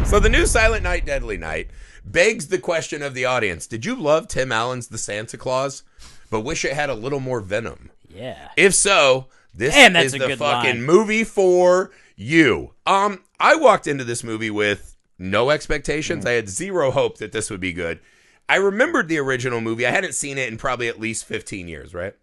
So the new Silent Night, Deadly Night begs the question of the audience. Did you love Tim Allen's The Santa Claus, but wish it had a little more venom? Yeah. If so, this is the fucking movie for you. I walked into this movie with no expectations. I had zero hope that this would be good. I remembered the original movie. I hadn't seen it in probably at least 15 years, right?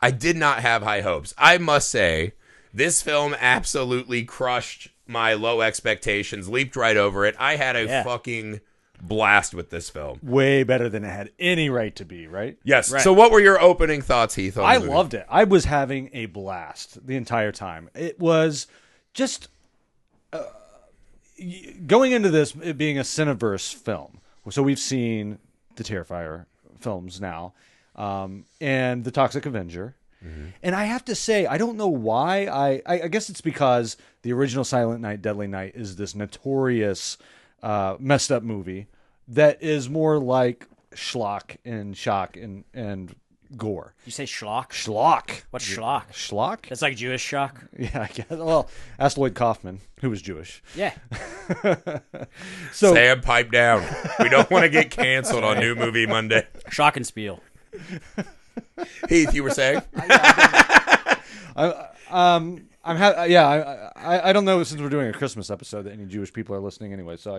I did not have high hopes. I must say, this film absolutely crushed my low expectations, leaped right over it. I had a fucking blast with this film. Way better than it had any right to be, right? Yes. Right. So what were your opening thoughts, Heath? I loved it. I was having a blast the entire time. It was just going into this, it being a Cineverse film. So we've seen the Terrifier films now, and the Toxic Avenger. Mm-hmm. And I have to say, I don't know why. I guess it's because the original Silent Night, Deadly Night is this notorious messed up movie that is more like schlock and shock and gore. You say schlock? Schlock. What's schlock? Schlock? It's like Jewish shock. Yeah, I guess. Well, ask Lloyd Kaufman, who was Jewish. Yeah. So Sam, pipe down. We don't want to get canceled on New Movie Monday. Shock and spiel. Heath, you were saying? I don't know, since we're doing a Christmas episode, that any Jewish people are listening anyway. So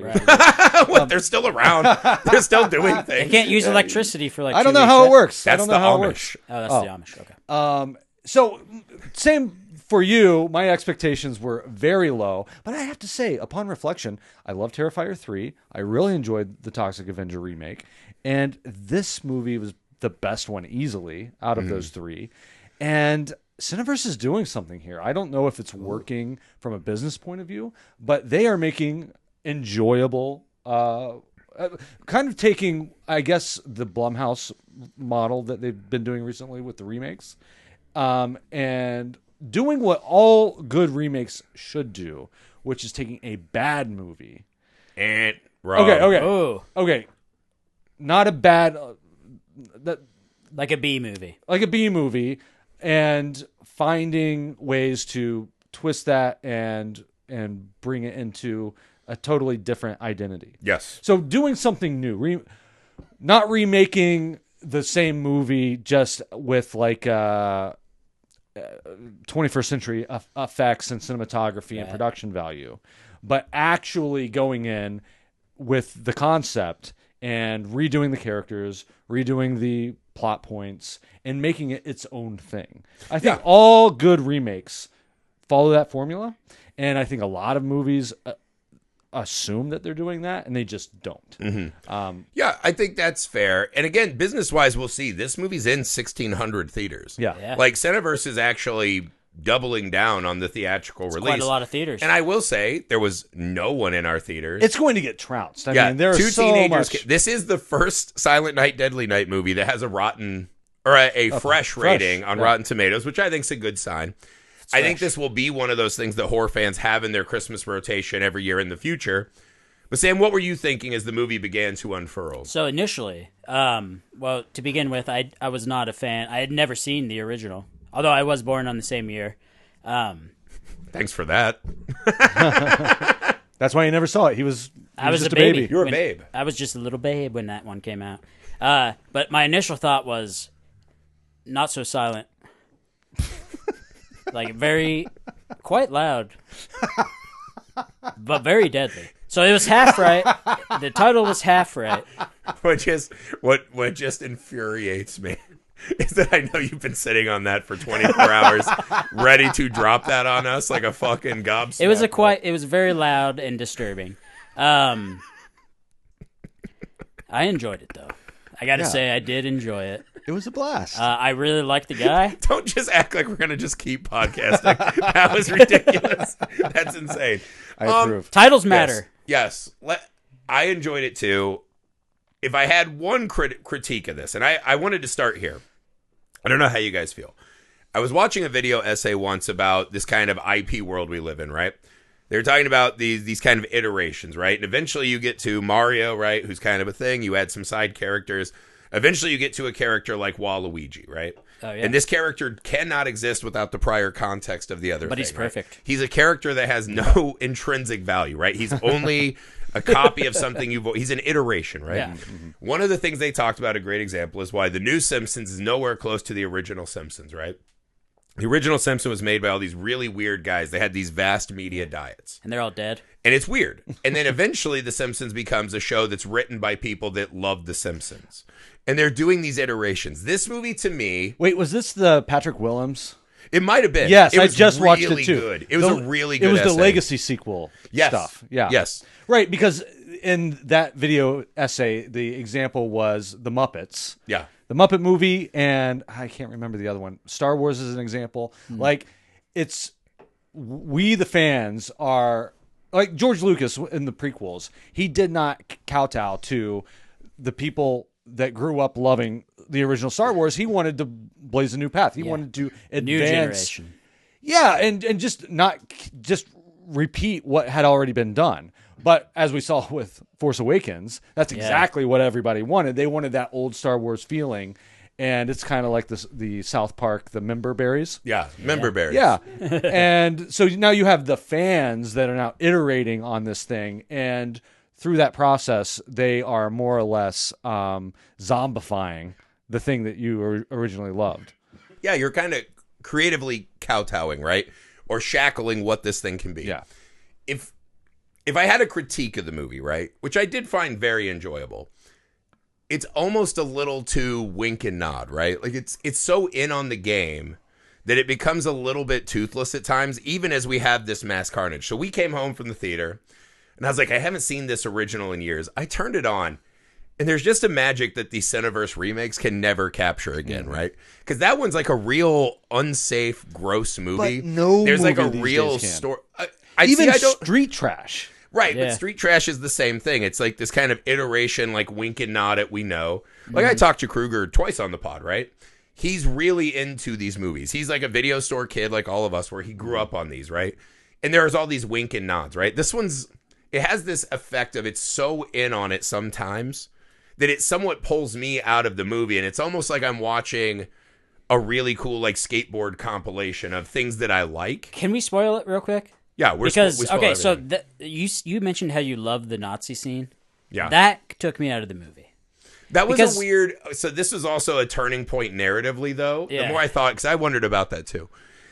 they're still around. They're still doing things. They can't use electricity for like. I don't know how it works. That's the Amish. Oh, that's the Amish. Okay. So same for you. My expectations were very low, but I have to say, upon reflection, I love Terrifier 3. I really enjoyed the Toxic Avenger remake, and this movie was the best one easily out of those three. And Cineverse is doing something here. I don't know if it's working from a business point of view, but they are making enjoyable, kind of taking, I guess, the Blumhouse model that they've been doing recently with the remakes, and doing what all good remakes should do, which is taking a bad movie. And wrong. Okay. Not a bad, like a B movie. Like a B movie. And finding ways to twist that and bring it into a totally different identity. Yes. So doing something new, not remaking the same movie just with like 21st century effects and cinematography and production value, but actually going in with the concept and redoing the characters, redoing the plot points, and making it its own thing. I think all good remakes follow that formula, and I think a lot of movies assume that they're doing that, and they just don't. Mm-hmm. I think that's fair. And again, business-wise, we'll see. This movie's in 1,600 theaters. Yeah. Like, Cineverse is actually doubling down on the theatrical release. Quite a lot of theaters. And I will say, there was no one in our theaters. It's going to get trounced. I mean, there are two so teenagers. much. This is the first Silent Night, Deadly Night movie that has a fresh rating on Rotten Tomatoes, which I think is a good sign. I think this will be one of those things that horror fans have in their Christmas rotation every year in the future. But Sam, what were you thinking as the movie began to unfurl? So initially, to begin with, I was not a fan. I had never seen the original, although I was born on the same year. Thanks for that. That's why you never saw it. I was just a baby. You were a babe. I was just a little babe when that one came out. But my initial thought was not so silent. Like quite loud, but very deadly. So it was half right. The title was half right. What just infuriates me is that I know you've been sitting on that for 24 hours, ready to drop that on us like a fucking gobsmack. It was very loud and disturbing. I enjoyed it though. I got to say, I did enjoy it. It was a blast. I really liked the guy. Don't just act like we're going to just keep podcasting. That was ridiculous. That's insane. I approve. Titles matter. Yes. I enjoyed it too. If I had one critique of this, and I wanted to start here. I don't know how you guys feel. I was watching a video essay once about this kind of IP world we live in, right? They were talking about these kind of iterations, right? And eventually you get to Mario, right, who's kind of a thing. You add some side characters. Eventually you get to a character like Waluigi, right? Oh, yeah. And this character cannot exist without the prior context of the other But thing, he's perfect. Right? He's a character that has no intrinsic value, right? He's only a copy of something he's an iteration, right? Yeah. One of the things they talked about, a great example, is why the new Simpsons is nowhere close to the original Simpsons, right? The original Simpsons was made by all these really weird guys. They had these vast media diets. And they're all dead. And it's weird. And then eventually The Simpsons becomes a show that's written by people that love The Simpsons. And they're doing these iterations. This movie, to me... Wait, was this the Patrick Willems? It might have been. Yes, it I was just watched really it too. Good. It was a really good It was essay. the Legacy sequel stuff. Yeah. Yes. Right, because in that video essay, the example was the Muppets. Yeah. The Muppet movie, and I can't remember the other one. Star Wars is an example. Like, we the fans are, like George Lucas in the prequels, he did not kowtow to the people that grew up loving the original Star Wars. He wanted to blaze a new path. He wanted to advance. New generation. Yeah, and just not just repeat what had already been done. But as we saw with Force Awakens, that's exactly what everybody wanted. They wanted that old Star Wars feeling, and it's kind of like the South Park, the member berries. Yeah, member berries. Yeah, and so now you have the fans that are now iterating on this thing, and through that process, they are more or less zombifying the thing that you originally loved. Yeah, you're kind of creatively kowtowing, right? Or shackling what this thing can be. Yeah. If I had a critique of the movie, right, which I did find very enjoyable, it's almost a little too wink and nod, right? Like it's so in on the game that it becomes a little bit toothless at times, even as we have this mass carnage. So we came home from the theater, and I was like, I haven't seen this original in years. I turned it on, and there's just a magic that these Cineverse remakes can never capture again, right? Because that one's like a real unsafe, gross movie. But no there's like a movie these real days can. story. Even street trash. Right, Yeah. but street trash is the same thing. It's like this kind of iteration, like wink and nod at we know. Like I talked to Kruger twice on the pod, right? He's really into these movies. He's like a video store kid like all of us where he grew up on these, right? And there's all these wink and nods, right? This one's, it has this effect of it's so in on it sometimes that it somewhat pulls me out of the movie. And it's almost like I'm watching a really cool like skateboard compilation of things that I like. Can we spoil it real quick? Yeah, we spoil okay, so everything. you mentioned how you love the Nazi scene. Yeah. That took me out of the movie. That was a weird. So this was also a turning point narratively, though. Yeah. The more I thought, because I wondered about that too.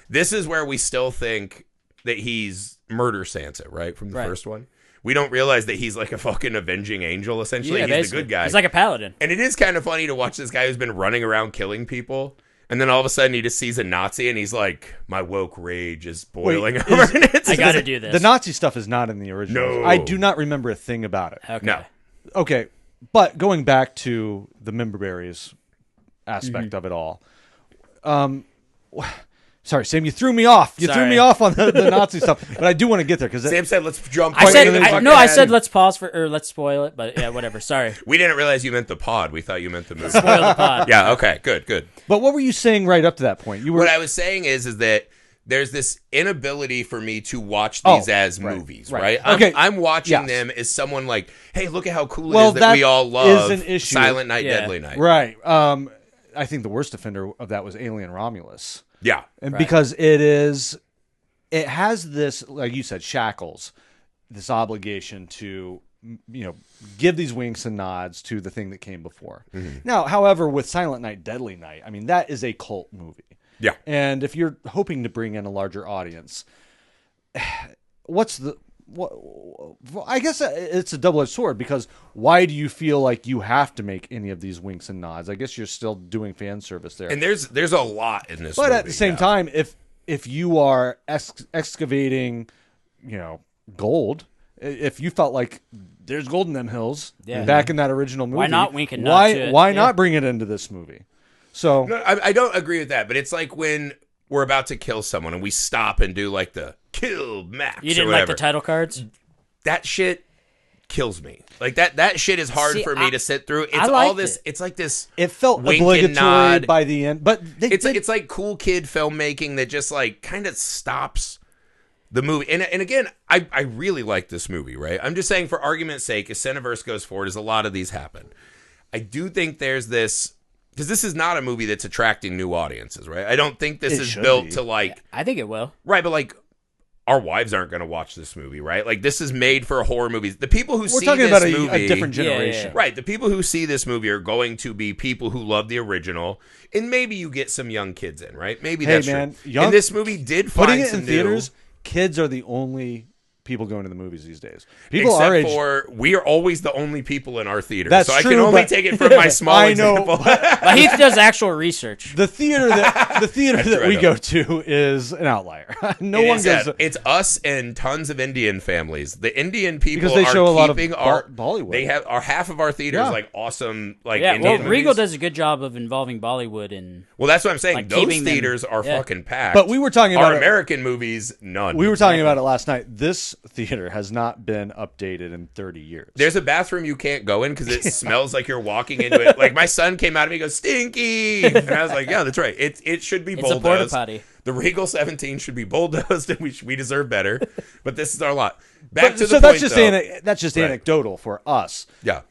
This is where we still think that he's Murder Santa, right, from the first one. We don't realize that he's like a fucking avenging angel. Essentially, he's basically the good guy. He's like a paladin. And it is kind of funny to watch this guy who's been running around killing people. And then all of a sudden he just sees a Nazi and he's like, my woke rage is boiling over. I got to do this. The Nazi stuff is not in the original. No. I do not remember a thing about it. Okay. No. Okay, but going back to the member berries aspect of it all. Sorry, Sam, you threw me off. You threw me off on the Nazi stuff, but I do want to get there because Sam said, "Let's jump." I said let's pause or let's spoil it, but yeah, whatever. Sorry. We didn't realize you meant the pod. We thought you meant the movie. Spoil the pod. Yeah. Okay. Good. But what were you saying right up to that point? What I was saying is that there's this inability for me to watch these as movies, right? I'm watching them as someone like, hey, look at how cool it is that we all love is an issue. Silent Night, Deadly Night. Right. I think the worst offender of that was Alien Romulus. Yeah. And because it has this, like you said, shackles, this obligation to, give these winks and nods to the thing that came before. Mm-hmm. Now, however, with Silent Night, Deadly Night, I mean, that is a cult movie. Yeah. And if you're hoping to bring in a larger audience, I guess it's a double-edged sword, because why do you feel like you have to make any of these winks and nods? I guess you're still doing fan service there. And there's a lot in this but movie. At the same time, if you are excavating, gold, if you felt like there's gold in them hills back in that original movie, why not wink and nod to it? Why not bring it into this movie? So no, I don't agree with that, but it's like when we're about to kill someone and we stop and do like the kill Max. You didn't like the title cards? That shit kills me. Like that shit is hard for me to sit through. It's all this. It's like this. It felt wink obligatory and nod by the end, but it's like cool kid filmmaking that just like kind of stops the movie. And again, I really like this movie, right? I'm just saying, for argument's sake, as Cineverse goes forward, as a lot of these happen, I do think there's this because this is not a movie that's attracting new audiences, right? I don't think this is built to like. I think it will. Right, but like. Our wives aren't going to watch this movie, right? Like, this is made for horror movies. The people who see this movie... We're talking about a different generation. Right. The people who see this movie are going to be people who love the original, and maybe you get some young kids in, right? Maybe that's true. And this movie did find putting it some in theaters, kids are the only people going to the movies these days. People our age, we are always the only people in our theater. That's so true, I can only take it from my small example. But Heath does actual research. The theater that we go to is an outlier. No one goes. It's us and tons of Indian families. The Indian people because they show a lot of Bollywood. They have half of our theaters like awesome Indian movies. Regal does a good job of involving Bollywood in. Well, that's what I'm saying. Like, those theaters are fucking packed. But we were talking about our American movies. None. We were talking about it last night. This theater has not been updated in 30 years. There's a bathroom you can't go in because it smells like you're walking into it. Like, my son came out of me and goes, stinky! And I was like, yeah, that's right. It should be bulldozed. It's a porta potty. The Regal 17 should be bulldozed, and we deserve better. But this is our lot. That's just anecdotal for us. Yeah.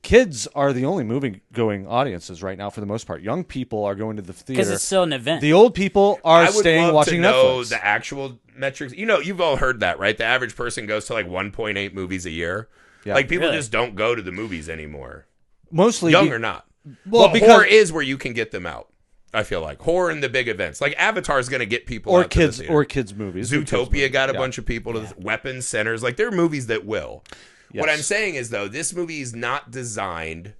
Kids are the only movie-going audiences right now for the most part. Young people are going to the theater. Because it's still an event. The old people are staying watching Netflix. I would love to know the actual metrics. You've all heard that, right? The average person goes to like 1.8 movies a year. Yeah. Like, people just don't go to the movies anymore. Mostly. Young or not. Well, because horror is where you can get them out. I feel like horror and the big events, like Avatar, is going to get people out kids to the theater. Or kids movies. Zootopia got a bunch of people to the weapons centers. Like, there are movies that will. Yes. What I'm saying is, though, this movie is not designed.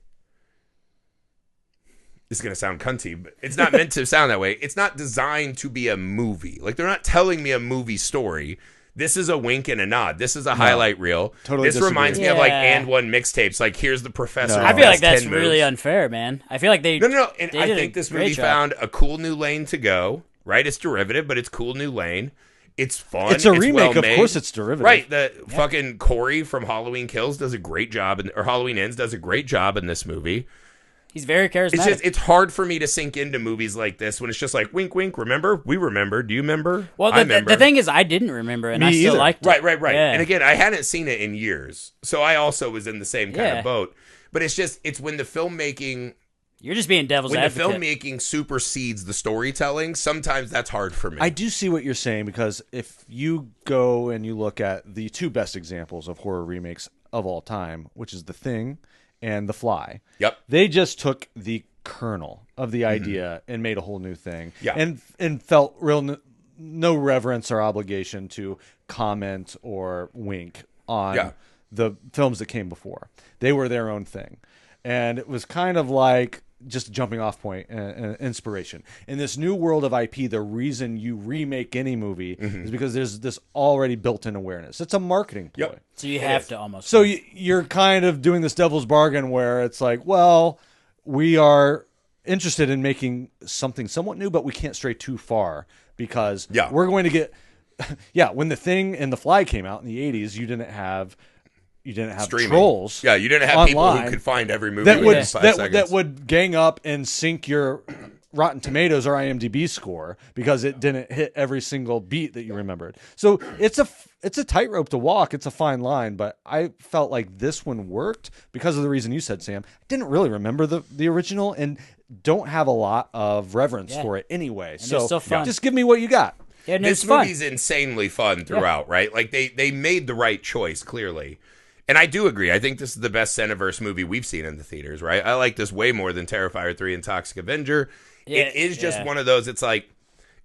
This is going to sound cunty, but it's not meant to sound that way. It's not designed to be a movie. Like, they're not telling me a movie story. This is a wink and a nod. This is a highlight reel. Totally. This reminds me of like And One mixtapes. Like, here's the professor. I feel like that's really unfair, man. I feel like they no. And I think this movie found a cool new lane to go. Right? It's derivative, but it's cool new lane. It's fun. It's a remake. Of course, it's derivative. Right. The fucking Corey from Halloween Kills does a great job, or Halloween Ends does a great job in this movie. He's very charismatic. It's hard for me to sink into movies like this when it's just like, wink, wink, remember? We remember. Do you remember? Well, the thing is, I didn't remember, and I still liked it. Right. Yeah. And again, I hadn't seen it in years, so I also was in the same kind of boat. But it's when the filmmaking... You're just being devil's advocate. When the filmmaking supersedes the storytelling, sometimes that's hard for me. I do see what you're saying, because if you go and you look at the two best examples of horror remakes of all time, which is The Thing and The Fly. Yep. They just took the kernel of the idea and made a whole new thing. Yeah. And felt no reverence or obligation to comment or wink on the films that came before. They were their own thing. And it was kind of like just a jumping off point and inspiration. In this new world of IP, the reason you remake any movie is because there's this already built-in awareness. It's a marketing ploy. Yep. So you have to almost... So you're kind of doing this devil's bargain where it's like, well, we are interested in making something somewhat new, but we can't stray too far because we're going to get... when The Thing and The Fly came out in the 80s, you didn't have streaming. Trolls. Yeah, you didn't have people who could find every movie within 5 seconds. That would gang up and sync your Rotten Tomatoes or IMDb score because it didn't hit every single beat that you remembered. So it's a tightrope to walk. It's a fine line, but I felt like this one worked because of the reason you said, Sam. I didn't really remember the original and don't have a lot of reverence for it anyway. And so just give me what you got. Yeah, this movie's insanely fun throughout, right? Like they made the right choice, clearly. And I do agree. I think this is the best Cineverse movie we've seen in the theaters, right? I like this way more than Terrifier 3 and Toxic Avenger. Yeah, it is just one of those, it's like,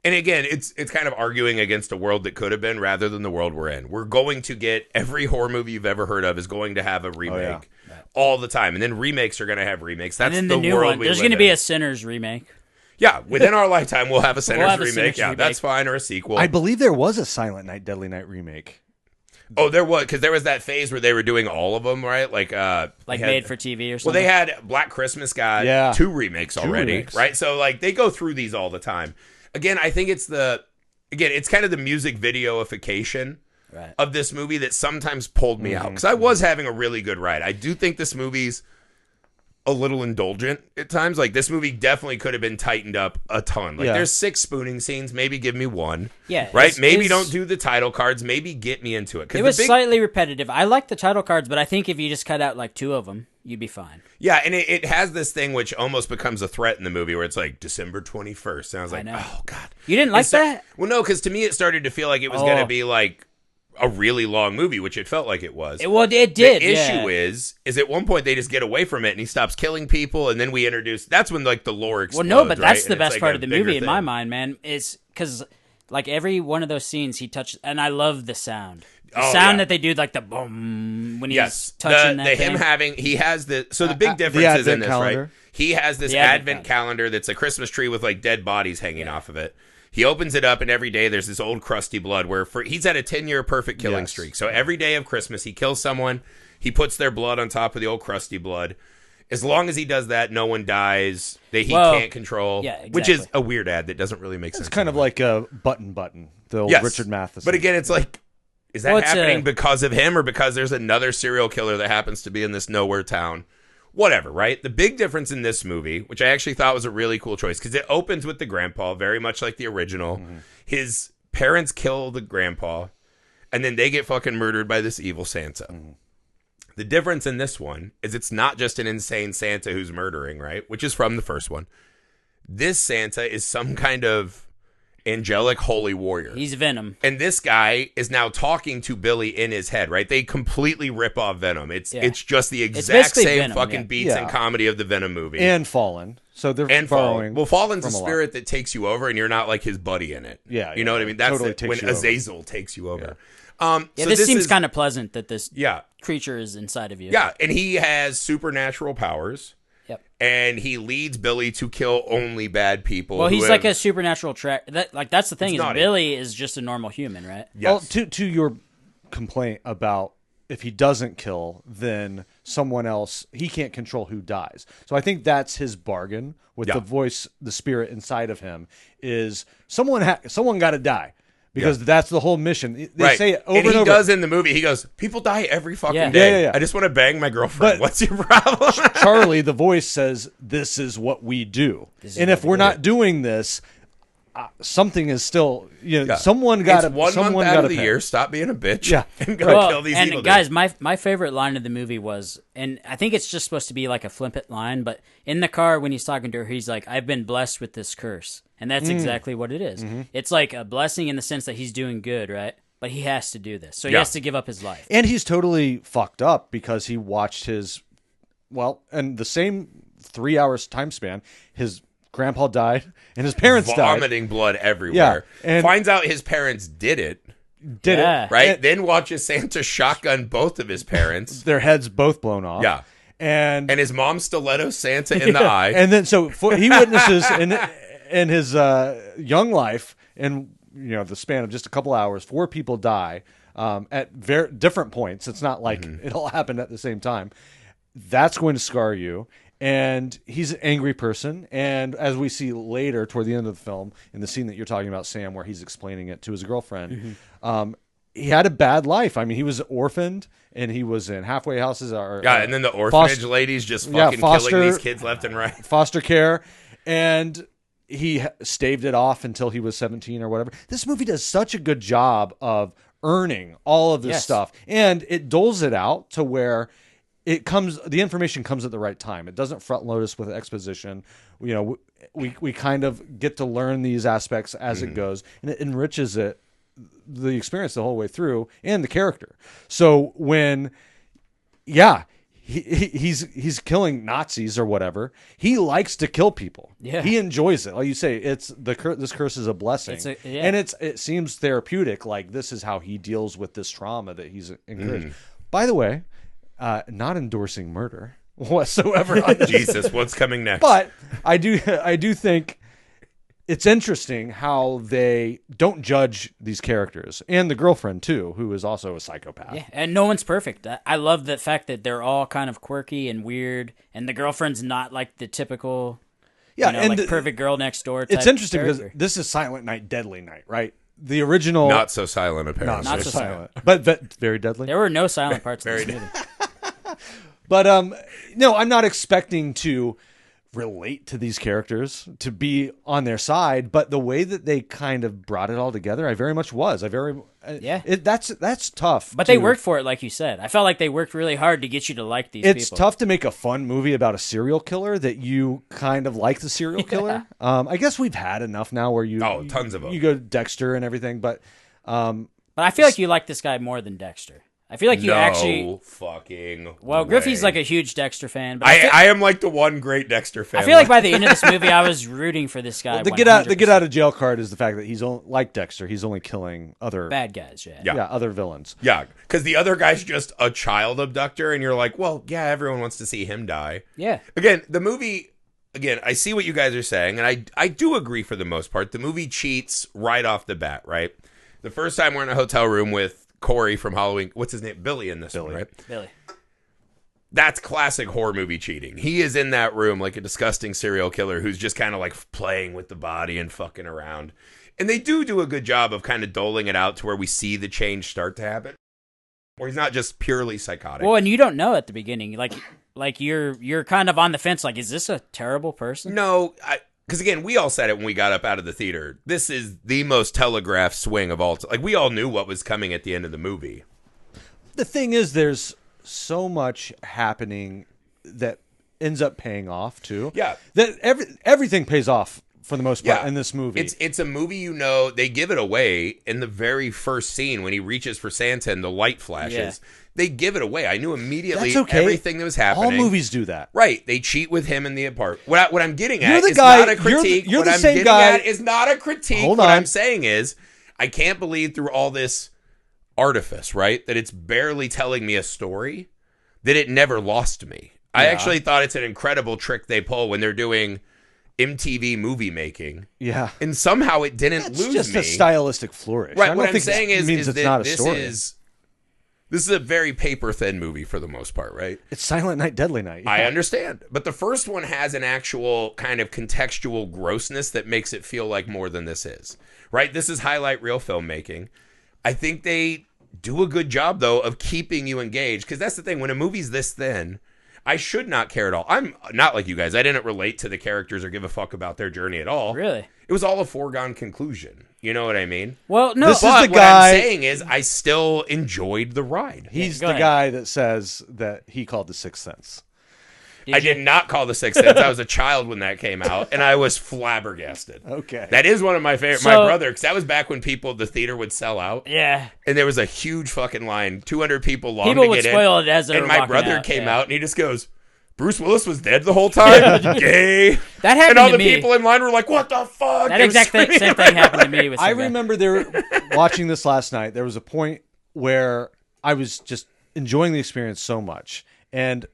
and again, it's kind of arguing against a world that could have been rather than the world we're in. We're going to get, every horror movie you've ever heard of is going to have a remake all the time. And then remakes are going to have remakes. That's and then the new world one. we There's going to be a Sinners remake. Yeah, within our lifetime, we'll have a Sinners remake. That's fine, or a sequel. I believe there was a Silent Night, Deadly Night remake. Oh, there was, because there was that phase where they were doing all of them, right? Like made for TV or something. Well, they had Black Christmas got 2 remakes already, right? So like they go through these all the time. Again, I think it's kind of the music videoification of this movie that sometimes pulled me out, because I was having a really good ride. I do think this movie's a little indulgent at times. Like, this movie definitely could have been tightened up a ton. Like, there's 6 spooning scenes. Maybe give me 1. Yeah. Right? Maybe don't do the title cards. Maybe get me into it. It was slightly repetitive. I like the title cards, but I think if you just cut out like 2 of them, you'd be fine. Yeah, and it has this thing which almost becomes a threat in the movie where it's like December 21st. And I was like, oh, God. You didn't like that? Well, no, because to me it started to feel like it was going to be like a really long movie, which it felt like it was. It did. The issue is at one point they just get away from it and he stops killing people, and then we introduce. That's when like the lore explodes. Well, no, but that's right? the best like part of the movie in my mind, man. Is because like every one of those scenes he touches, and I love the sound. The sound that they do, like the boom when he's touching that thing. He has the big difference is in this, calendar. right? He has this advent calendar that's a Christmas tree with like dead bodies hanging off of it. He opens it up, and every day there's this old crusty blood where he's at a 10-year perfect killing streak. So every day of Christmas, he kills someone. He puts their blood on top of the old crusty blood. As long as he does that, no one dies that he can't control. Yeah, exactly. Which is a weird ad that doesn't really make sense. It's kind of like a button, the old Richard Matheson. But again, it's like, is that happening because of him or because there's another serial killer that happens to be in this nowhere town? Whatever, right? The big difference in this movie, which I actually thought was a really cool choice, because it opens with the grandpa, very much like the original. Mm-hmm. His parents kill the grandpa, and then they get fucking murdered by this evil Santa. Mm-hmm. The difference in this one is it's not just an insane Santa who's murdering, right? Which is from the first one. This Santa is some kind of angelic holy warrior. He's Venom. And this guy is now talking to Billy in his head, right? They completely rip off Venom. It's just the exact same Venom, fucking beats and comedy of the Venom movie. And Fallen. So they're borrowing. Well, Fallen's a spirit that takes you over, and you're not like his buddy in it. Yeah. You know what I mean? That's totally when Azazel takes you over. So this seems kind of pleasant that this creature is inside of you. Yeah, and he has supernatural powers. Yep. And he leads Billy to kill only bad people. Well, he's like a supernatural that's the thing, is Billy is just a normal human, right? Yes. Well, to your complaint about if he doesn't kill, then someone else, he can't control who dies. So I think that's his bargain with the voice, the spirit inside of him, is someone got to die. Because that's the whole mission. They say it over and over. And he does in the movie. He goes, people die every fucking day. Yeah. I just want to bang my girlfriend. What's your problem? Charlie, the voice, says, this is what we do. And if we're not doing this, something is still, someone got to pay. 1 month out of the year, stop being a bitch and go kill these evil guys, my favorite line of the movie was, and I think it's just supposed to be like a flippant line, but in the car when he's talking to her, he's like, I've been blessed with this curse. And that's exactly what it is. Mm-hmm. It's like a blessing in the sense that he's doing good, right? But he has to do this. So he has to give up his life. And he's totally fucked up because he watched in the same 3 hours time span, his grandpa died and his parents died. Vomiting blood everywhere. Yeah. And finds out his parents did it. Right? And then watches Santa shotgun both of his parents. Their heads both blown off. Yeah. And his mom stilettos Santa in the eye. And then he witnesses in his young life, in the span of just a couple hours, 4 people die at very different points. It's not like it all happened at the same time. That's going to scar you. And he's an angry person. And as we see later, toward the end of the film, in the scene that you're talking about, Sam, where he's explaining it to his girlfriend, he had a bad life. I mean, he was orphaned, and he was in halfway houses. And then the orphanage ladies just fucking killing these kids left and right. Foster care. And he staved it off until he was 17 or whatever. This movie does such a good job of earning all of this stuff. And it doles it out to where the information comes at the right time. It doesn't front load us with exposition. We kind of get to learn these aspects as it goes, and it enriches the experience the whole way through, and the character. So when, he's killing Nazis or whatever, he likes to kill people. Yeah, he enjoys it. Like you say, this curse is a blessing, and it seems therapeutic. Like, this is how he deals with this trauma that he's encouraged. By the way, not endorsing murder whatsoever. Jesus, what's coming next? But I do think it's interesting how they don't judge these characters, and the girlfriend too, who is also a psychopath. Yeah, and no one's perfect. I love the fact that they're all kind of quirky and weird, and the girlfriend's not like the typical, perfect girl next door type. It's interesting character. Because this is Silent Night, Deadly Night, right? The original, not so silent apparently. Not so silent, but very deadly. There were no silent parts in this movie. But no, I'm not expecting to relate to these characters, to be on their side, but the way that they kind of brought it all together, I very much was. That's tough. But they worked for it, like you said. I felt like they worked really hard to get you to like these people. It's tough to make a fun movie about a serial killer that you kind of like the serial killer. I guess we've had enough now where tons of them. You go to Dexter and everything, but I feel like you like this guy more than Dexter. I feel like you actually fucking. Well, Griffey's like a huge Dexter fan, but I am like the one great Dexter fan. I feel like by the end of this movie, I was rooting for this guy. The get out of jail card is the fact that he's like Dexter. He's only killing other bad guys. Yeah, other villains. Yeah, because the other guy's just a child abductor, and you're like, well, yeah, everyone wants to see him die. Yeah. Again, the movie. Again, I see what you guys are saying, and I do agree for the most part. The movie cheats right off the bat. Right, the first time we're in a hotel room with Corey from Halloween. What's his name? Billy in this one, right? Billy. That's classic horror movie cheating. He is in that room like a disgusting serial killer who's just kind of like playing with the body and fucking around. And they do a good job of kind of doling it out to where we see the change start to happen. Where he's not just purely psychotic. Well, and you don't know at the beginning. Like you're kind of on the fence. Like, is this a terrible person? No, because again, we all said it when we got up out of the theater. This is the most telegraphed swing of all time. Like, we all knew what was coming at the end of the movie. The thing is, there's so much happening that ends up paying off too. Yeah, that everything pays off for the most part in this movie. It's a movie, they give it away in the very first scene when he reaches for Santa and the light flashes. Yeah. They give it away. I knew immediately everything that was happening. All movies do that. Right. They cheat with him in the apartment. What I'm getting at is not a critique. You're the same guy. Is not a critique. Hold on. What I'm saying is, I can't believe through all this artifice, right, that it's barely telling me a story, that it never lost me. Yeah. I actually thought it's an incredible trick they pull when they're doing MTV movie making. Yeah. And somehow it didn't lose me. It's just a stylistic flourish. Right. What I'm saying is it's not a story. This is a very paper-thin movie for the most part, right? It's Silent Night, Deadly Night. Yeah. I understand. But the first one has an actual kind of contextual grossness that makes it feel like more than this is, right? This is highlight reel filmmaking. I think they do a good job, though, of keeping you engaged. Because that's the thing. When a movie's this thin, I should not care at all. I'm not like you guys. I didn't relate to the characters or give a fuck about their journey at all. Really? It was all a foregone conclusion. You know what I mean? Well, no. This but is the what guy, I'm saying is I still enjoyed the ride. He's the guy that says that he called The Sixth Sense. I did not call The Sixth Sense. I was a child when that came out, and I was flabbergasted. Okay. That is one of my favorite. My brother, because that was back when the theater would sell out. Yeah. And there was a huge fucking line, 200 people long people to would get spoil in. It as and my brother came out, and he just goes, Bruce Willis was dead the whole time? Gay. That happened and all to the me. people in line were like, what the fuck? That exact same thing happened to me. With I remember watching this last night. There was a point where I was just enjoying the experience so much. And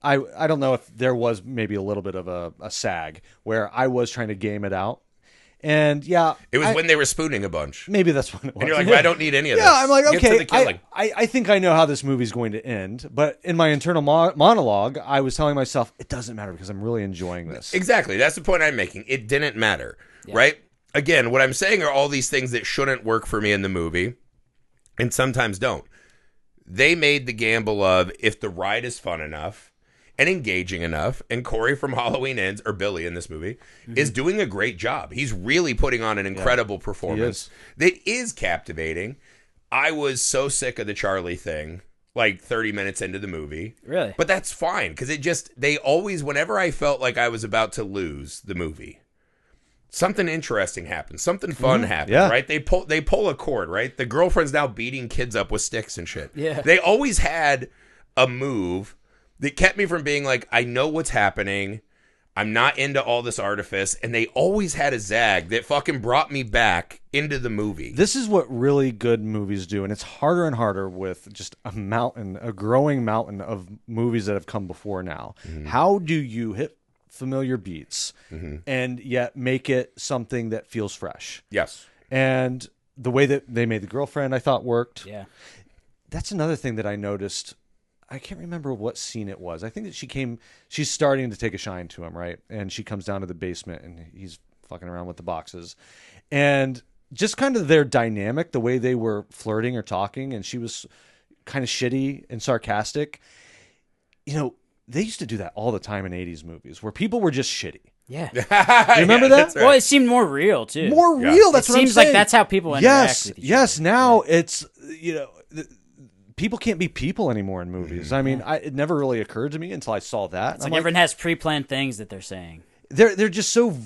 I don't know if there was maybe a little bit of a sag where I was trying to game it out. And yeah, it was when they were spooning a bunch. Maybe that's when it was. And you're like, well, I don't need any of this. Yeah, I'm like, Get to the killing. I think I know how this movie's going to end. But in my internal monologue, I was telling myself, it doesn't matter because I'm really enjoying this. Exactly. That's the point I'm making. It didn't matter, right? Again, what I'm saying are all these things that shouldn't work for me in the movie and sometimes don't. They made the gamble of if the ride is fun enough and engaging enough, and Corey from Halloween Ends, or Billy in this movie, is doing a great job. He's really putting on an incredible performance that is captivating. I was so sick of the Charlie thing, like 30 minutes into the movie. Really? But that's fine, because they always, whenever I felt like I was about to lose the movie, something interesting happens. Something fun happens, right? They pull a cord, right? The girlfriend's now beating kids up with sticks and shit. Yeah. They always had a move that kept me from being like, I know what's happening. I'm not into all this artifice. And they always had a zag that fucking brought me back into the movie. This is what really good movies do. And it's harder and harder with just a growing mountain of movies that have come before now. Mm-hmm. How do you hit familiar beats and yet make it something that feels fresh? Yes. And the way that they made The Girlfriend, I thought worked. Yeah. That's another thing that I noticed. I can't remember what scene it was. I think that she's starting to take a shine to him, right? And she comes down to the basement and he's fucking around with the boxes. And just kind of their dynamic, the way they were flirting or talking, and she was kind of shitty and sarcastic. they used to do that all the time in 80s movies where people were just shitty. Yeah. You remember that? Right. Well, it seemed more real, too. More real, that's what I'm saying. It seems like that's how people interact with each other. Yes, now it's, people can't be people anymore in movies. I mean, it never really occurred to me until I saw that. It's like everyone has pre-planned things that they're saying. They're just so,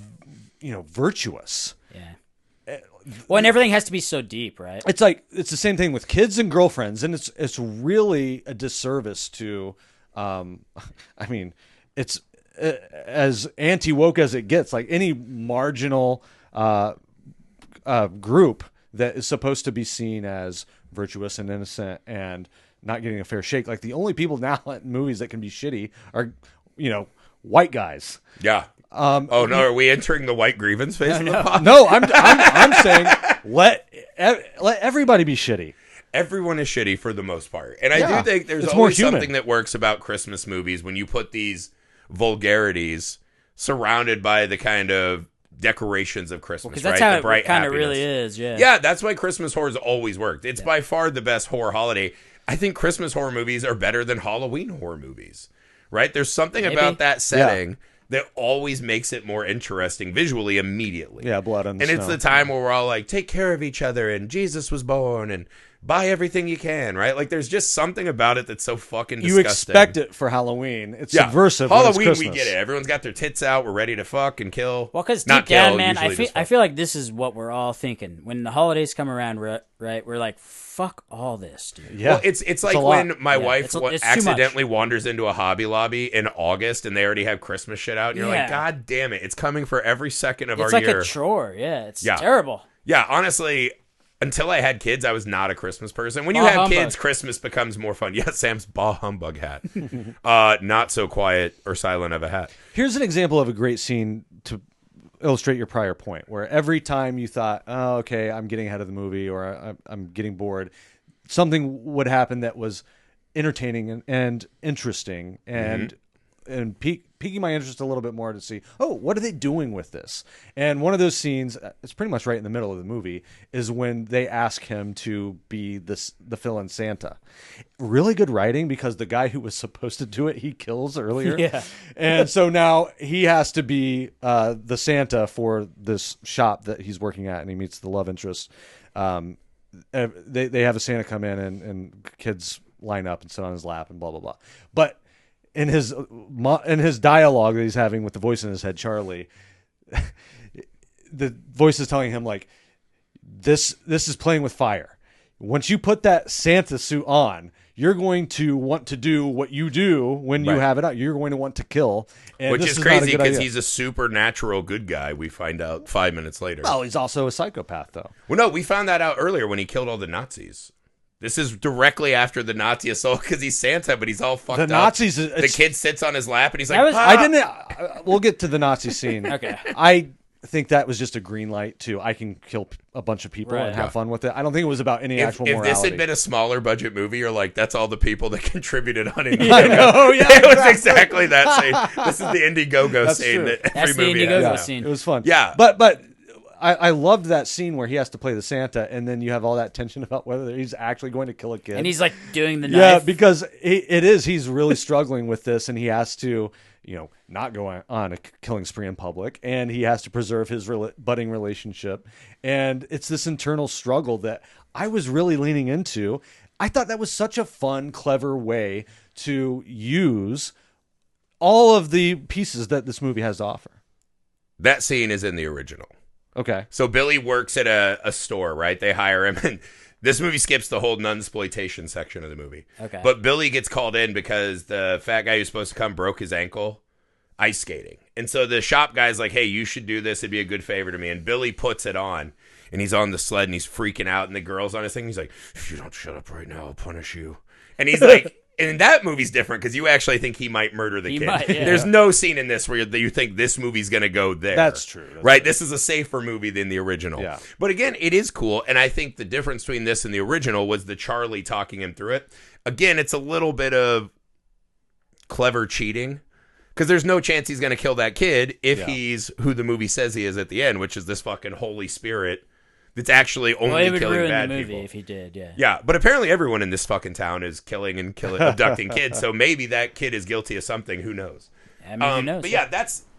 virtuous. Yeah. Well, and everything has to be so deep, right? It's like it's the same thing with kids and girlfriends, and it's really a disservice to. It's as anti-woke as it gets. Like any marginal group that is supposed to be seen as virtuous and innocent and not getting a fair shake. Like the only people now in movies that can be shitty are, white guys. Yeah. Are we entering the white grievance phase of the podcast? No, I'm saying let everybody be shitty. Everyone is shitty for the most part. And I do think there's always something that works about Christmas movies when you put these vulgarities surrounded by the kind of decorations of Christmas, because that's right? how the bright it kind of happiness. really is, yeah. Yeah, that's why Christmas horror's always worked. It's by far the best horror holiday. I think Christmas horror movies are better than Halloween horror movies, right? There's something about that setting that always makes it more interesting visually immediately. Yeah, blood on the snow. And it's the time where we're all like, take care of each other, and Jesus was born, and buy everything you can, right? Like, there's just something about it that's so fucking disgusting. You expect it for Halloween. It's subversive. Halloween, it's we get it. Everyone's got their tits out. We're ready to fuck and kill. Well, because deep down, man, I feel like this is what we're all thinking. When the holidays come around, right, we're like, fuck all this, dude. Yeah. Well, it's like when my wife accidentally wanders into a Hobby Lobby in August and they already have Christmas shit out. And you're like, God damn it. It's coming for every second of our year. It's like a chore. Yeah, it's terrible. Yeah, honestly, until I had kids, I was not a Christmas person. When you have kids, Christmas becomes more fun. Yeah, Sam's bah humbug hat. Not so quiet or silent of a hat. Here's an example of a great scene to illustrate your prior point, where every time you thought, oh, okay, I'm getting ahead of the movie or I'm getting bored, something would happen that was entertaining and interesting and piquing my interest a little bit more to see, oh, what are they doing with this? And one of those scenes, it's pretty much right in the middle of the movie, is when they ask him to be the fill-in Santa. Really good writing, because the guy who was supposed to do it, he kills earlier. Yeah. And so now he has to be the Santa for this shop that he's working at, and he meets the love interest. They have a Santa come in, and kids line up and sit on his lap and blah, blah, blah. But in his dialogue that he's having with the voice in his head, Charlie, the voice is telling him, like, this is playing with fire. Once you put that Santa suit on, you're going to want to do what you do when you have it out. You're going to want to kill. And which is crazy because he's a supernatural good guy, we find out 5 minutes later. Well, he's also a psychopath, though. Well, no, we found that out earlier when he killed all the Nazis. This is directly after the Nazi assault because he's Santa, but he's all fucked up. The Nazis. The kid sits on his lap and he's like, We'll get to the Nazi scene. Okay. I think that was just a green light to I can kill a bunch of people and have fun with it. I don't think it was about any actual morality. If this had been a smaller budget movie, you're like, that's all the people that contributed on Indiegogo. I know, yeah. It was exactly that scene. This is the Indiegogo scene that every movie has. That's the Indiegogo scene. It was fun. Yeah. But I loved that scene where he has to play the Santa, and then you have all that tension about whether he's actually going to kill a kid. And he's like doing the knife. Yeah, because he's really struggling with this, and he has to, not go on a killing spree in public, and he has to preserve his budding relationship. And it's this internal struggle that I was really leaning into. I thought that was such a fun, clever way to use all of the pieces that this movie has to offer. That scene is in the original. Okay. So Billy works at a store, right? They hire him, and this movie skips the whole nunsploitation section of the movie. Okay. But Billy gets called in because the fat guy who's supposed to come broke his ankle ice skating. And so the shop guy's like, hey, you should do this. It'd be a good favor to me. And Billy puts it on, and he's on the sled, and he's freaking out, and the girl's on his thing. He's like, if you don't shut up right now, I'll punish you. And he's like... And that movie's different because you actually think he might murder the kid. Might, yeah. There's no scene in this where you think this movie's going to go there. That's true. Right? This is a safer movie than the original. Yeah. But again, it is cool. And I think the difference between this and the original was the Charlie talking him through it. Again, it's a little bit of clever cheating because there's no chance he's going to kill that kid if he's who the movie says he is at the end, which is this fucking Holy Spirit that's actually only it would killing ruin bad the movie people. if he did, yeah. Yeah, but apparently everyone in this fucking town is killing and abducting kids, so maybe that kid is guilty of something. Who knows? I mean, who knows? But yeah,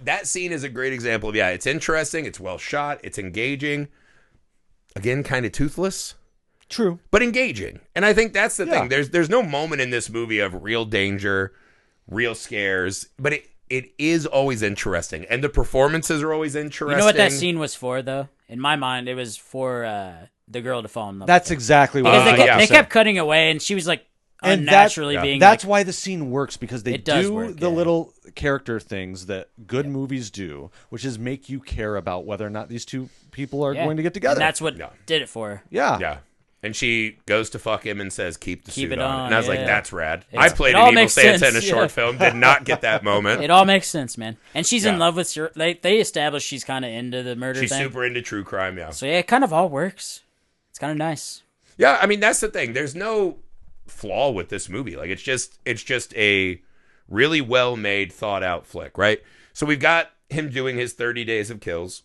that scene is a great example of, it's interesting, it's well shot, it's engaging. Again, kind of toothless. True. But engaging. And I think that's the thing. There's no moment in this movie of real danger, real scares, but it is always interesting. And the performances are always interesting. You know what that scene was for, though? In my mind, it was for the girl to fall in love That's with exactly what they kept cutting away, and she was like unnaturally being. That's why the scene works, because they do the work, little character things that good movies do, which is make you care about whether or not these two people are going to get together. And that's what did it for her. Yeah. Yeah. And she goes to fuck him and says, keep the suit it on. on. And I was like, that's rad. I played an evil Santa in a short film. Did not get that moment. It all makes sense, man. And she's in love with her. They established she's kind of into the murder She's thing. super into true crime, yeah. So yeah, it kind of all works. It's kind of nice. Yeah, I mean, that's the thing. There's no flaw with this movie. Like, it's just a really well-made, thought-out flick, right? So we've got him doing his 30 days of kills,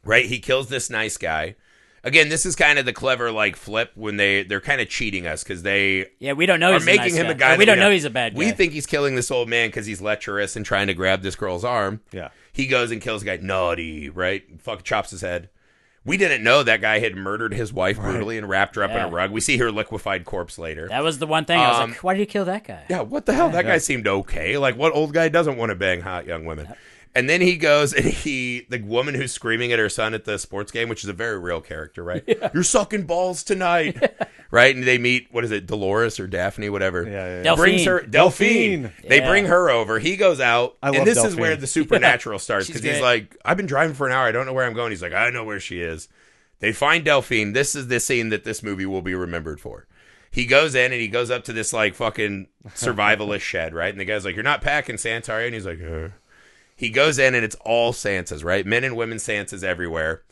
right? He kills this nice guy. Again, this is kind of the clever like flip when they're kind of cheating us because we don't know he's making him a guy. We don't know he's a bad guy. We think he's killing this old man because he's lecherous and trying to grab this girl's arm. Yeah, he goes and kills a guy, naughty, right? Fucking chops his head. We didn't know that guy had murdered his wife brutally and wrapped her up in a rug. We see her liquefied corpse later. That was the one thing I was like, why did you kill that guy? Yeah, what the hell? That guy seemed okay. Like, what old guy doesn't want to bang hot young women? Yep. And then he goes and the woman who's screaming at her son at the sports game, which is a very real character, right? Yeah. You're sucking balls tonight, right? And they meet, what is it, Dolores or Daphne, whatever. Yeah. Brings her, Delphine. They bring her over. He goes out, and this is where the supernatural starts because he's like, I've been driving for an hour. I don't know where I'm going. He's like, I know where she is. They find Delphine. This is the scene that this movie will be remembered for. He goes in and he goes up to this like fucking survivalist shed, right? And the guy's like, you're not packing Santa, are you? And he's like, He goes in and it's all Santas, right? Men and women Santas everywhere.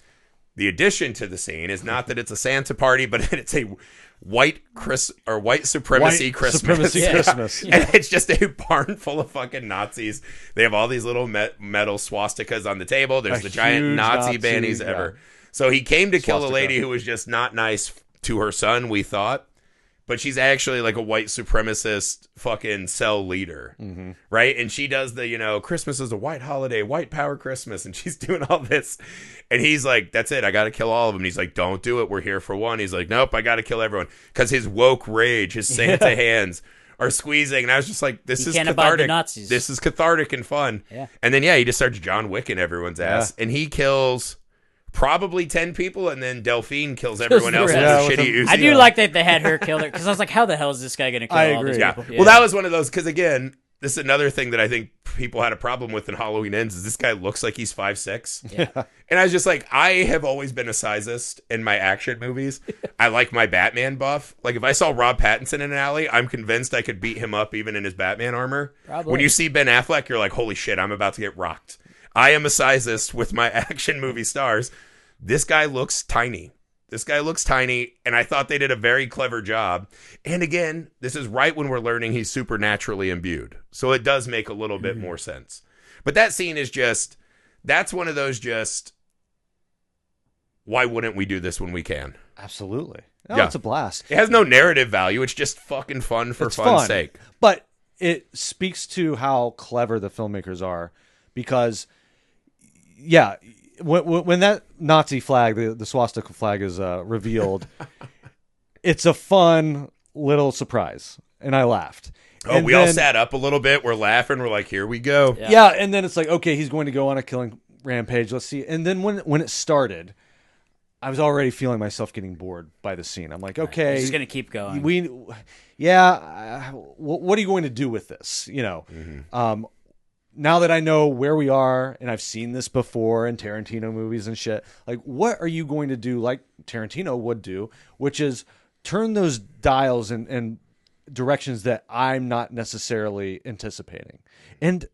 The addition to the scene is not that it's a Santa party, but it's a white supremacy Christmas. Christmas. Yeah. And it's just a barn full of fucking Nazis. They have all these little metal swastikas on the table. There's the giant Nazi bannies ever. So he came to kill a lady who was just not nice to her son, we thought. But she's actually like a white supremacist fucking cell leader, right? And she does the, Christmas is a white holiday, white power Christmas. And she's doing all this. And he's like, that's it. I got to kill all of them. And he's like, don't do it. We're here for one. He's like, nope, I got to kill everyone. Because his woke rage, his Santa hands are squeezing. And I was just like, this is cathartic. This is cathartic and fun. Yeah. And then, he just starts John Wicking everyone's ass. And he kills probably 10 people, and then Delphine kills everyone else with a shitty Uzi. I do like that they had her kill her, because I was like, how the hell is this guy going to kill all these people? Yeah. Well, that was one of those, because again, this is another thing that I think people had a problem with in Halloween Ends, is this guy looks like he's 5'6". Yeah. And I was just like, I have always been a sizist in my action movies. I like my Batman buff. Like, if I saw Rob Pattinson in an alley, I'm convinced I could beat him up even in his Batman armor. Probably. When you see Ben Affleck, you're like, holy shit, I'm about to get rocked. I am a sizist with my action movie stars. This guy looks tiny. And I thought they did a very clever job. And again, this is right when we're learning he's supernaturally imbued. So it does make a little bit more sense. But that scene is that's one of those why wouldn't we do this when we can? Absolutely. No, it's a blast. It has no narrative value. It's just fucking fun for fun's sake. But it speaks to how clever the filmmakers are because, when that Nazi flag, the swastika flag, is revealed, it's a fun little surprise, and I laughed. And we all sat up a little bit. We're laughing. We're like, here we go. Yeah, and then it's like, okay, he's going to go on a killing rampage. Let's see. And then when it started, I was already feeling myself getting bored by the scene. I'm like, okay, he's going to keep going. What are you going to do with this? Now that I know where we are, and I've seen this before in Tarantino movies and shit, like, what are you going to do like Tarantino would do, which is turn those dials in directions that I'm not necessarily anticipating? And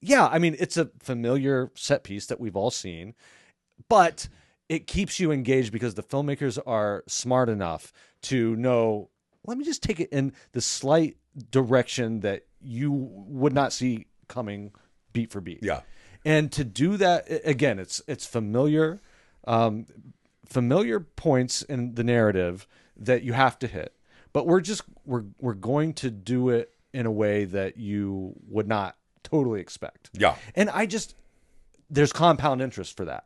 I mean, it's a familiar set piece that we've all seen, but it keeps you engaged because the filmmakers are smart enough to know, let me just take it in the slight direction that you would not see coming beat for beat. Yeah. And to do that, again, it's familiar, familiar points in the narrative that you have to hit, but we're going to do it in a way that you would not totally expect. Yeah. And there's compound interest for that.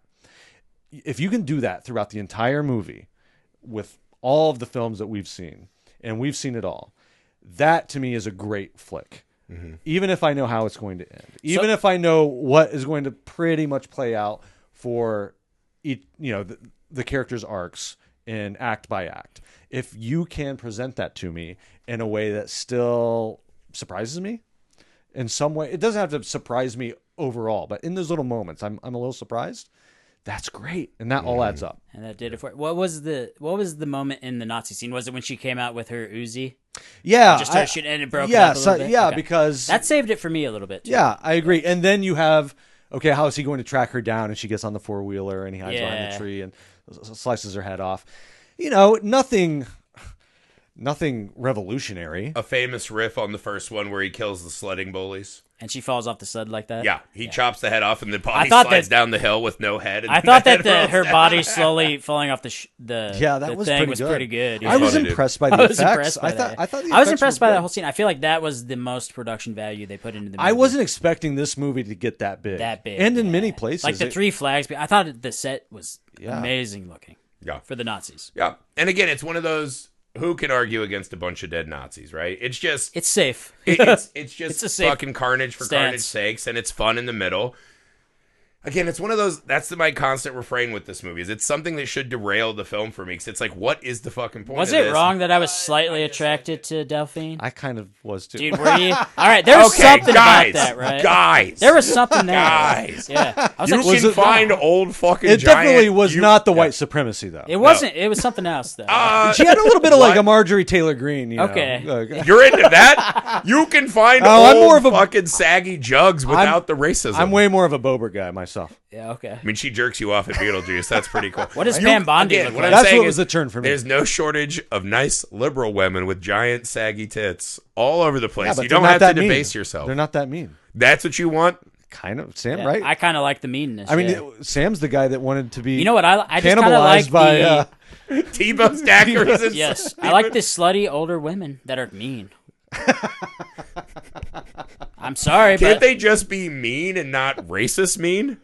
If you can do that throughout the entire movie with all of the films that we've seen, and we've seen it all, that to me is a great flick. Mm-hmm. Even if I know how it's going to end, even if I know what is going to pretty much play out for each, the characters' arcs in act by act. If you can present that to me in a way that still surprises me in some way, it doesn't have to surprise me overall, but in those little moments, I'm a little surprised. That's great, and that all adds up. And that did it for it. What was the moment in the Nazi scene? Was it when she came out with her Uzi? Yeah, just started shooting and it broke up a little bit? Yeah, okay. because that saved it for me a little bit too. Yeah, I agree. And then you have, okay, how is he going to track her down? And she gets on the 4-wheeler and he hides behind the tree and slices her head off. Nothing revolutionary. A famous riff on the first one where he kills the sledding bullies. And she falls off the sled like that? Yeah, he chops the head off and the body slides down the hill with no head. And I thought that her body slowly falling off that was pretty good. I was impressed by the effects. I was impressed by that whole scene. I feel like that was the most production value they put into the movie. I wasn't expecting this movie to get that big. And in many places. Like the three flags. I thought the set was amazing looking. Yeah. For the Nazis. Yeah. And again, it's one of those... Who can argue against a bunch of dead Nazis, right? It's just... It's safe. It's just it's a safe fucking carnage for carnage's sakes, and it's fun in the middle. Again, it's one of those... That's my constant refrain with this movie, is it's something that should derail the film for me, because it's like, what is the fucking point Was of it this? wrong that I was slightly attracted to Delphine? I kind of was, too. Dude, were you? All right, there was something about that, right? Guys! There was something there. Guys! Yeah. I was you can find old fucking It giant... definitely was not the white supremacy, though. It wasn't. It was something else, though. She had a little bit of like a Marjorie Taylor Greene, Okay. You're into that? You can find I'm more of a fucking saggy jugs without the racism. I'm way more of a Bober guy myself. Yeah, okay. I mean, she jerks you off at Beetlejuice. That's pretty cool. What does Pam Bondi look like? That's what was the turn for me. There's no shortage of nice liberal women with giant saggy tits all over the place. Yeah, but you don't have to debase yourself. They're not that mean. That's what you want? Kind of. Sam, right? I kind of like the meanness. I mean, Sam's the guy that wanted to be You know what? I just kind of like by T-Bone Stackers. Yes. I like the slutty older women that are mean. I'm sorry, Can't but they just be mean and not racist mean?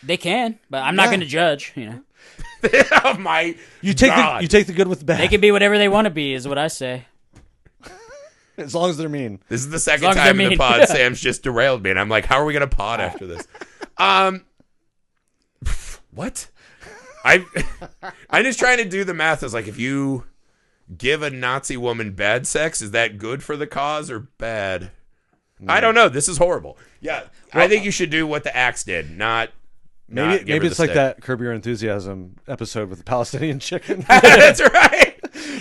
They can, but I'm not going to judge, Oh my You take God. the good with the bad. They can be whatever they want to be, is what I say. As long as they're mean. This is the second time in the pod Sam's just derailed me, and I'm like, how are we going to pod after this? What? I'm just trying to do the math. It's like, if you give a Nazi woman bad sex, is that good for the cause or bad? I don't know. This is horrible. Yeah, well, I think you should do what the Axe did, Maybe it's like that Curb Your Enthusiasm episode with the Palestinian chicken. That's right.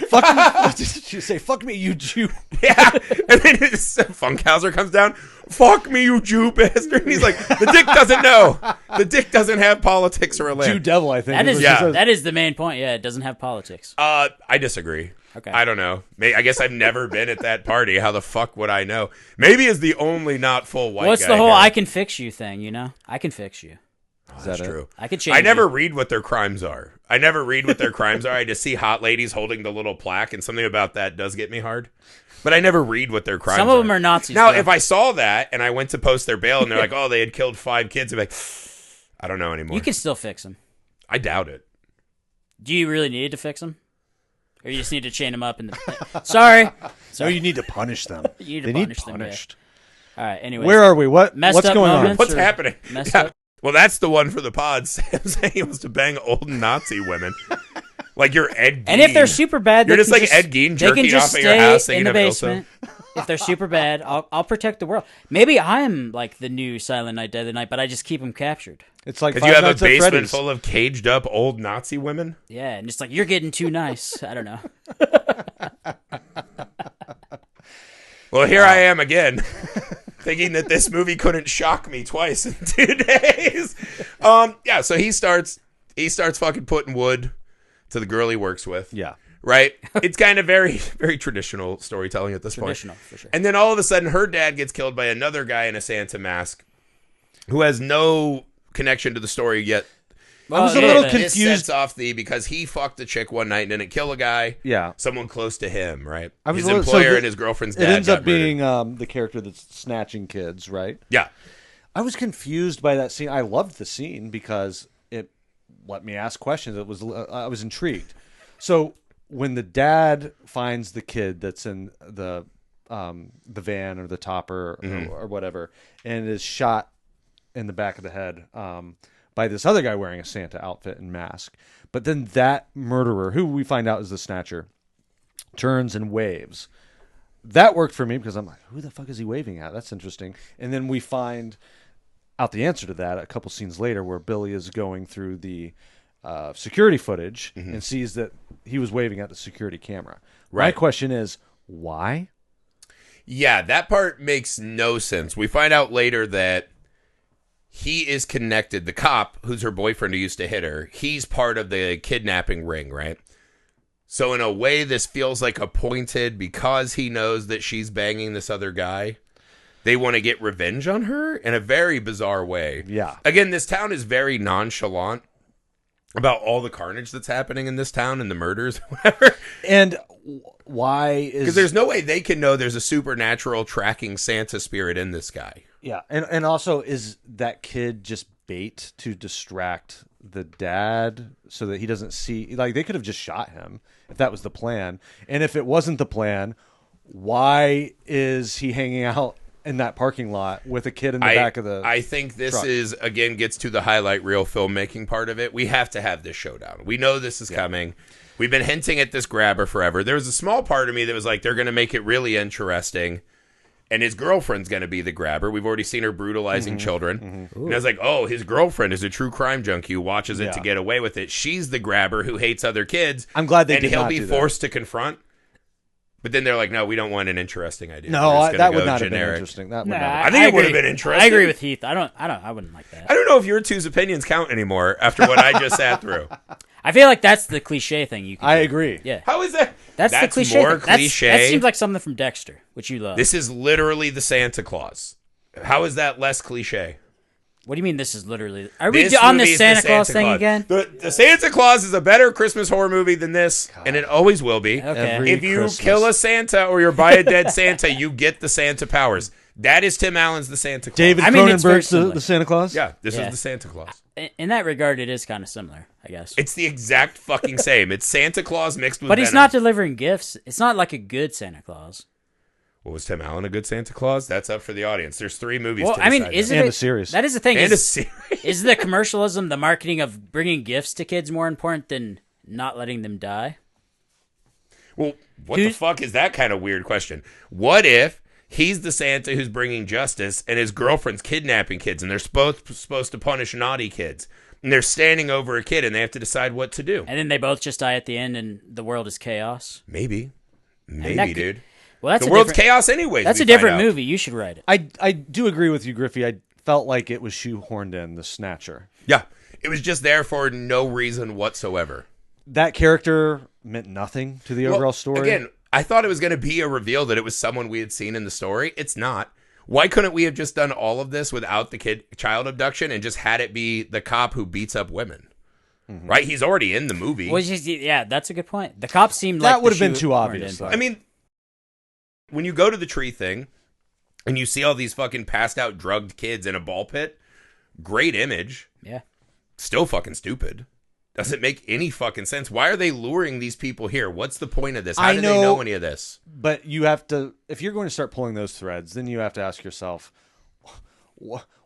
Fuck me. What did you say? Fuck me, you Jew. Yeah. And then Funkhauser comes down. Fuck me, you Jew bastard. And he's like, the dick doesn't know. The dick doesn't have politics or a land. Jew devil, I think. That is the main point. Yeah, it doesn't have politics. I disagree. Okay. I don't know. I guess I've never been at that party. How the fuck would I know? Maybe it's the only not full white What's guy the whole here. I can fix you thing, I can fix you. That's true. I could change I never you. read what their crimes are. I just see hot ladies holding the little plaque, and something about that does get me hard. But I never read what their crimes are. Some of them are Nazis. Now, if I saw that and I went to post their bail and they're like, oh, they had killed 5 kids, I'd be like, I don't know anymore. You can still fix them. I doubt it. Do you really need to fix them? Or you just need to chain them up in the... Sorry. No, you need to punish them. You need they to need punish them. punished. Yeah. All right, anyway. Where are we? What's going on? What's happening? Messed up. Well, that's the one for the pod. Sam saying he wants to bang old Nazi women. Like you're Ed Gein. And if they're super bad, you're just like Ed Gein jerking off at your house in the basement. If they're super bad, I'll protect the world. Maybe I'm like the new Silent Night, Deadly Night, but I just keep them captured. It's like because you have a basement full of caged up old Nazi women. Yeah, and just like you're getting too nice. I don't know. Well, here I am again, thinking that this movie couldn't shock me twice in 2 days. Yeah. So he starts fucking putting wood to the girl he works with. Yeah. Right? It's kind of very, very traditional storytelling at this point. Traditional, for sure. And then all of a sudden, her dad gets killed by another guy in a Santa mask who has no connection to the story yet. I was a little This confused. sets off because he fucked a chick one night and didn't kill a guy. Yeah. Someone close to him, right? I was His a little- employer so and his girlfriend's dad It ends got up being murdered. the character that's snatching kids, right? Yeah. I was confused by that scene. I loved the scene because it let me ask questions. I was intrigued. So when the dad finds the kid that's in the van or the topper or whatever, and is shot in the back of the head by this other guy wearing a Santa outfit and mask, but then that murderer, who we find out is the Snatcher, turns and waves. That worked for me because I'm like, who the fuck is he waving at? That's interesting. And then we find out the answer to that a couple scenes later, where Billy is going through the security footage and sees that he was waving at the security camera. Right. My question is, why? Yeah, that part makes no sense. We find out later that he is connected. The cop, who's her boyfriend who used to hit her, he's part of the kidnapping ring, right? So in a way, this feels like appointed because he knows that she's banging this other guy. They want to get revenge on her in a very bizarre way. Yeah. Again, this town is very nonchalant about all the carnage that's happening in this town and the murders, whatever. And why is... Because there's no way they can know there's a supernatural tracking Santa spirit in this guy. Yeah, and also, is that kid just bait to distract the dad so that he doesn't see... Like, they could have just shot him if that was the plan. And if it wasn't the plan, why is he hanging out in that parking lot with a kid in the back of the I think this truck? is, again, gets to the highlight reel filmmaking part of it. We have to have this showdown. We know this is coming. We've been hinting at this grabber forever. There was a small part of me that was like, they're going to make it really interesting, and his girlfriend's going to be the grabber. We've already seen her brutalizing children. And I was like, oh, his girlfriend is a true crime junkie who watches it to get away with it. She's the grabber who hates other kids. I'm glad they and did he'll not be do forced to confront. But then they're like, no, we don't want an interesting idea. No, We're just gonna that go would not generic. have been interesting. That would Nah, not. I think it would have agree. been interesting. I agree with Heath. I wouldn't like that. I don't know if your two's opinions count anymore after what I just sat through. I feel like that's the cliche thing you can I do. agree. Yeah. How is that? That's the cliche more thing. That cliche. seems like something from Dexter, which you love. This is literally the Santa Claus. How is that less cliche? What do you mean this is literally... Are we This on movie this is Santa the Claus Santa thing Claus. again? The Santa Claus is a better Christmas horror movie than this, and it always will be. Okay. Every If you Christmas. kill a Santa or you're by a dead Santa, you get the Santa powers. That is Tim Allen's The Santa Claus. David I mean, it's very Cronenberg's similar. the Santa Claus? Yeah, this Yeah. is the Santa Claus. In that regard, it is kind of similar, I guess. It's the exact fucking same. It's Santa Claus mixed with But he's Venom. not delivering gifts. It's not like a good Santa Claus. Well, was Tim Allen a good Santa Claus? That's up for the audience. There's 3 movies Well, to I mean, decide isn't that. And it... a series. That is the thing. And a Is, series. is the commercialism, the marketing of bringing gifts to kids more important than not letting them die? Well, what the fuck is that kind of weird question? What if he's the Santa who's bringing justice and his girlfriend's kidnapping kids and they're supposed to punish naughty kids? And they're standing over a kid and they have to decide what to do. And then they both just die at the end and the world is chaos? Maybe, that could- dude. Well, that's The a world's different- chaos anyways. That's we a different find out. movie. You should write it. I do agree with you, Griffey. I felt like it was shoehorned in, the Snatcher. Yeah, it was just there for no reason whatsoever. That character meant nothing to the overall Well, story. Again, I thought it was going to be a reveal that it was someone we had seen in the story. It's not. Why couldn't we have just done all of this without the child abduction and just had it be the cop who beats up women? Mm-hmm. Right? He's already in the movie. Yeah, that's a good point. The cops seemed like that would have been too weren't obvious. in. though. I mean, when you go to the tree thing and you see all these fucking passed out drugged kids in a ball pit, great image. Yeah. Still fucking stupid. Doesn't make any fucking sense. Why are they luring these people here? What's the point of this? How do they know any of this? But you have to, if you're going to start pulling those threads, then you have to ask yourself,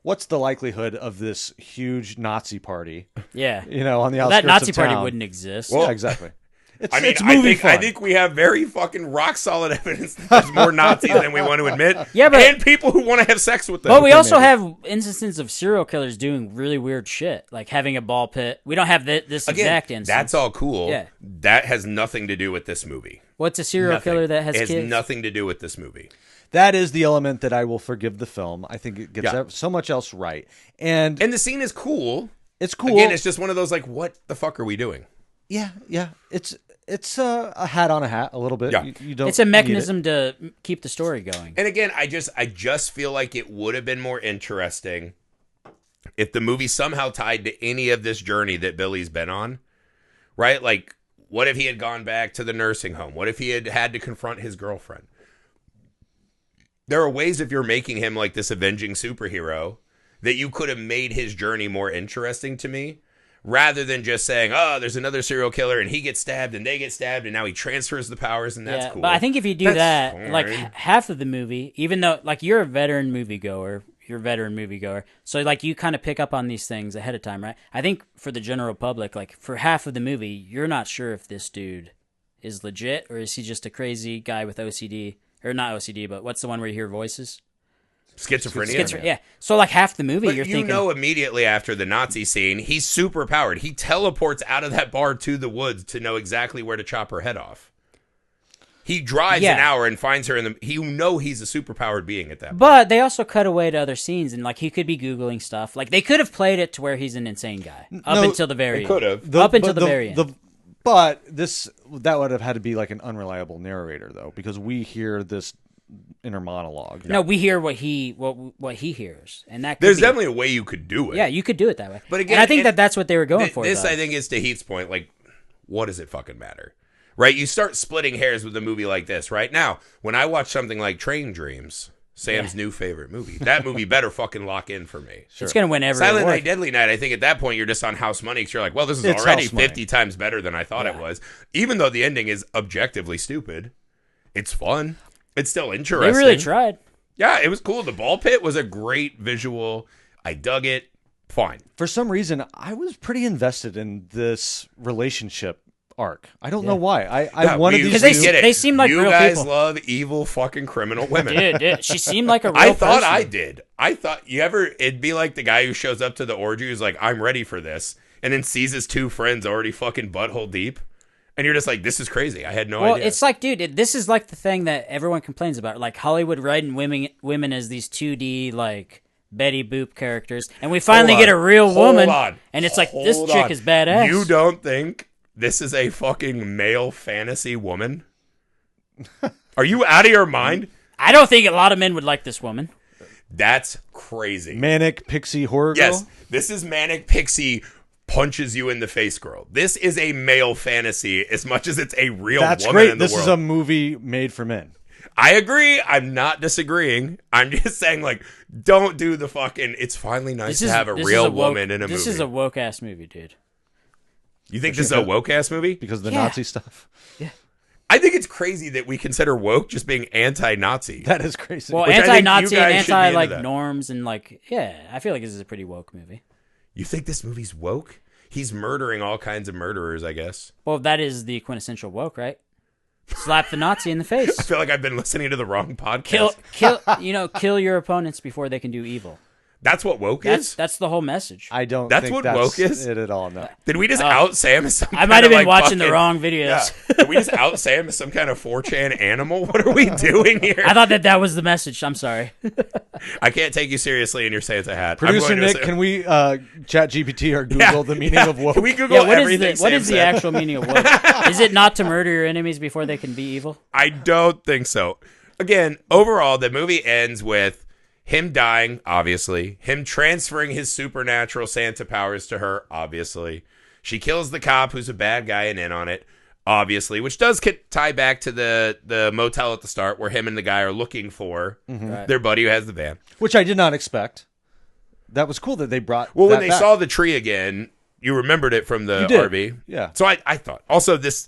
what's the likelihood of this huge Nazi party? Yeah. On the Well, outskirts that Nazi of town? party wouldn't exist. Yeah, exactly. It's, I mean, it's movie fun. I think we have very fucking rock solid evidence that there's more Nazis than we want to admit. Yeah, but- and people who want to have sex with them. But we also have instances of serial killers doing really weird shit, like having a ball pit. We don't have this exact instance. That's all cool. Yeah. That has nothing to do with this movie. What's a serial Nothing. killer that has It has kids? nothing to do with this movie. That is the element that I will forgive the film. I think it gets Yeah. so much else right. And And the scene is cool. it's cool. Again, it's just one of those like, what the fuck are we doing? yeah. It's a hat on a hat a little bit. Yeah. You don't It's a need mechanism to keep the story going. And again, I just feel like it would have been more interesting if the movie somehow tied to any of this journey that Billy's been on, right? Like, what if he had gone back to the nursing home? What if he had to confront his girlfriend? There are ways, if you're making him like this avenging superhero, that you could have made his journey more interesting to me, rather than just saying, oh, there's another serial killer and he gets stabbed and they get stabbed and now he transfers the powers and that's cool. But I think if you do like half of the movie, even though like you're a veteran moviegoer, so like you kind of pick up on these things ahead of time, right? I think for the general public, like for half of the movie, you're not sure if this dude is legit or is he just a crazy guy with OCD. Or not OCD, but what's the one where you hear voices? Schizophrenia. Yeah. So like half the movie, you're thinking... you know immediately after the Nazi scene, he's super powered. He teleports out of that bar to the woods to know exactly where to chop her head off. He drives an hour and finds her in the... he's a superpowered being at that point. But they also cut away to other scenes, and like he could be Googling stuff. Like they could have played it to where he's an insane guy. Until the very end. They could have. Up until the very end. But that would have had to be like an unreliable narrator, though, because we hear this inner monologue. No, we hear what he hears, and that there's definitely a way you could do it. Yeah, you could do it that way. But again, and I think that's what they were going for. This, I think, is to Heath's point. Like, what does it fucking matter, right? You start splitting hairs with a movie like this, right? Now, when I watch something like Train Dreams, Sam's new favorite movie, that movie better fucking lock in for me. Sure. It's gonna win every Silent award. Night, Deadly Night. I think at that point you're just on house money because you're like, well, this is already 50 times better than I thought it was. Even though the ending is objectively stupid, it's fun. It's still interesting. They really tried. Yeah, it was cool. The ball pit was a great visual. I dug it. Fine. For some reason, I was pretty invested in this relationship arc. I don't know why. I wanted these. Because they seemed like real people. You guys love evil fucking criminal women. Dude, she seemed like a real I thought person. I did. I thought it'd be like the guy who shows up to the orgy who's like, I'm ready for this, and then sees his two friends already fucking butthole deep. And you're just like, this is crazy. I had no idea. Well, it's like, dude, this is like the thing that everyone complains about. Like Hollywood writing women as these 2D, like, Betty Boop characters. And we finally get a real woman. And it's like, this chick is badass. You don't think this is a fucking male fantasy woman? Are you out of your mind? I don't think a lot of men would like this woman. That's crazy. Manic pixie horror girl? Yes, this is manic pixie punches you in the face girl. This is a male fantasy as much as it's a real woman great. In the world. This is a movie made for men. I agree. I'm not disagreeing. I'm just saying, like, don't do the fucking, it's finally nice to have a real woman in a movie. This is a woke-ass movie, dude. You think this is a woke-ass movie? Because of the Nazi stuff? Yeah. I think it's crazy that we consider woke just being anti-Nazi. That is crazy. Well, anti-Nazi and anti, norms and, like, I feel like this is a pretty woke movie. You think this movie's woke? He's murdering all kinds of murderers, I guess. Well, that is the quintessential woke, right? Slap the Nazi in the face. I feel like I've been listening to the wrong podcast. Kill your opponents before they can do evil. That's what woke is? That's the whole message. I don't think what woke is it at all. No. Did we just out Sam as some I might have been watching the wrong videos. Yeah. Did we just out Sam as some kind of 4chan animal? What are we doing here? I thought that was the message. I'm sorry. I can't take you seriously and you're saying it's a hat. Producer Nick, can we chat GPT or Google the meaning of woke? Can we Google everything what is the actual meaning of woke? Is it not to murder your enemies before they can be evil? I don't think so. Again, overall, the movie ends with him dying, obviously. Him transferring his supernatural Santa powers to her, obviously. She kills the cop who's a bad guy and in on it, obviously, which does tie back to the motel at the start where him and the guy are looking for their buddy who has the van. Which I did not expect. That was cool that they brought when they saw the tree again, you remembered it from the RV. Yeah. So I thought. Also, this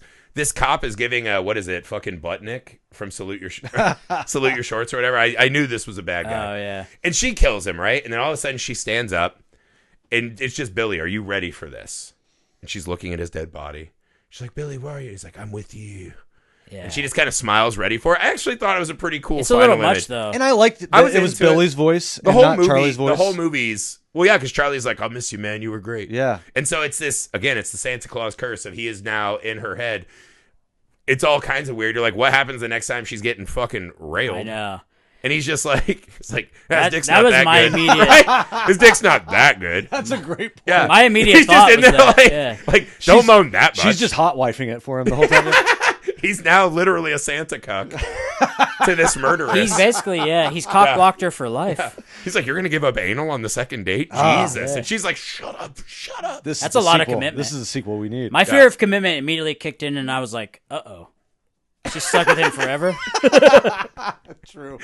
cop is giving fucking Buttnick from Salute Your Shorts or whatever. I knew this was a bad guy. Oh, yeah. And she kills him, right? And then all of a sudden she stands up, and it's just, Billy, are you ready for this? And she's looking at his dead body. She's like, Billy, where are you? He's like, I'm with you. Yeah. And she just kind of smiles, ready for it. I actually thought it was a pretty cool it's final a little image. much, though. And I liked it. It was Billy's voice and not Charlie's voice. The whole movie's... Well, yeah, because Charlie's like, I'll miss you, man. You were great. Yeah. And so it's this... Again, it's the Santa Claus curse of he is now in her head. It's all kinds of weird. You're like, what happens the next time she's getting fucking railed? I know. And he's just like, it's like, That- dick's that not was that my good. immediate- Right? His dick's not that good. That's a great point. Yeah. My immediate He's thought just in was there that, like, yeah. like don't moan that much. She's just hot wifing it for him the whole time. He's now literally a Santa cuck to this murderess. He's basically, he's cock blocked her for life. Yeah. He's like, you're going to give up anal on the second date? Jesus. And she's like, shut up. This That's is a lot of sequel. commitment. This is the sequel we need. My fear of commitment immediately kicked in, and I was like, uh-oh. She's stuck with him forever? True.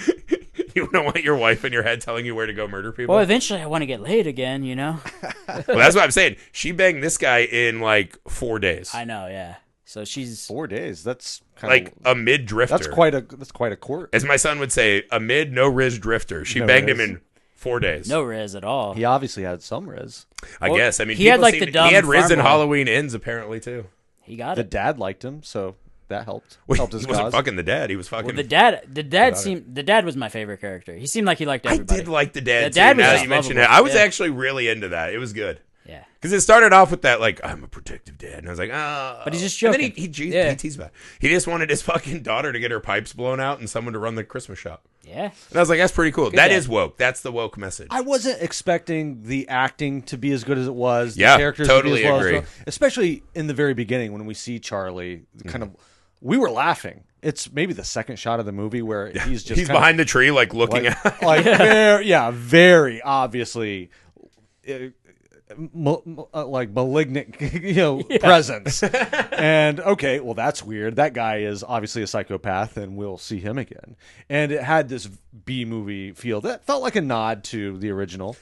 You don't want your wife in your head telling you where to go murder people? Well, eventually I want to get laid again, you know? Well, that's what I'm saying. She banged this guy in like 4 days. I know, yeah. So she's... 4 days. That's kind Like a mid drifter. That's quite a court. As my son would say, a mid no riz drifter. She banged him in 4 days. No riz at all. He obviously had some riz. I guess. I mean, he had, people like, seem the to- he had dumb riz in farm boy. Halloween Ends apparently too. He got The it. dad liked him, so that helped. Well, Helped he his wasn't cause. fucking the dad. He was fucking. Well, the dad was my favorite character. He seemed like he liked I everybody. did like the dad. The dad too, was now that just you mentioned it, lovable. I was Yeah. actually really into that. It was good. Yeah. Because it started off with that, like, I'm a protective dad. And I was like, But he's just And then joking. he Yeah. teased about it. He just wanted his fucking daughter to get her pipes blown out and someone to run the Christmas shop. Yeah. And I was like, that's pretty cool. That dad. is woke. That's the woke message. I wasn't expecting the acting to be as good as it was. Yeah, The characters totally to be as well agree. as well. Especially in the very beginning when we see Charlie, kind of, we were laughing. It's maybe the second shot of the movie where he's just He's kind of behind the tree, like, looking at like very obviously like malignant presence. And okay, well, that's weird. That guy is obviously a psychopath and we'll see him again. And it had this B movie feel that felt like a nod to the original.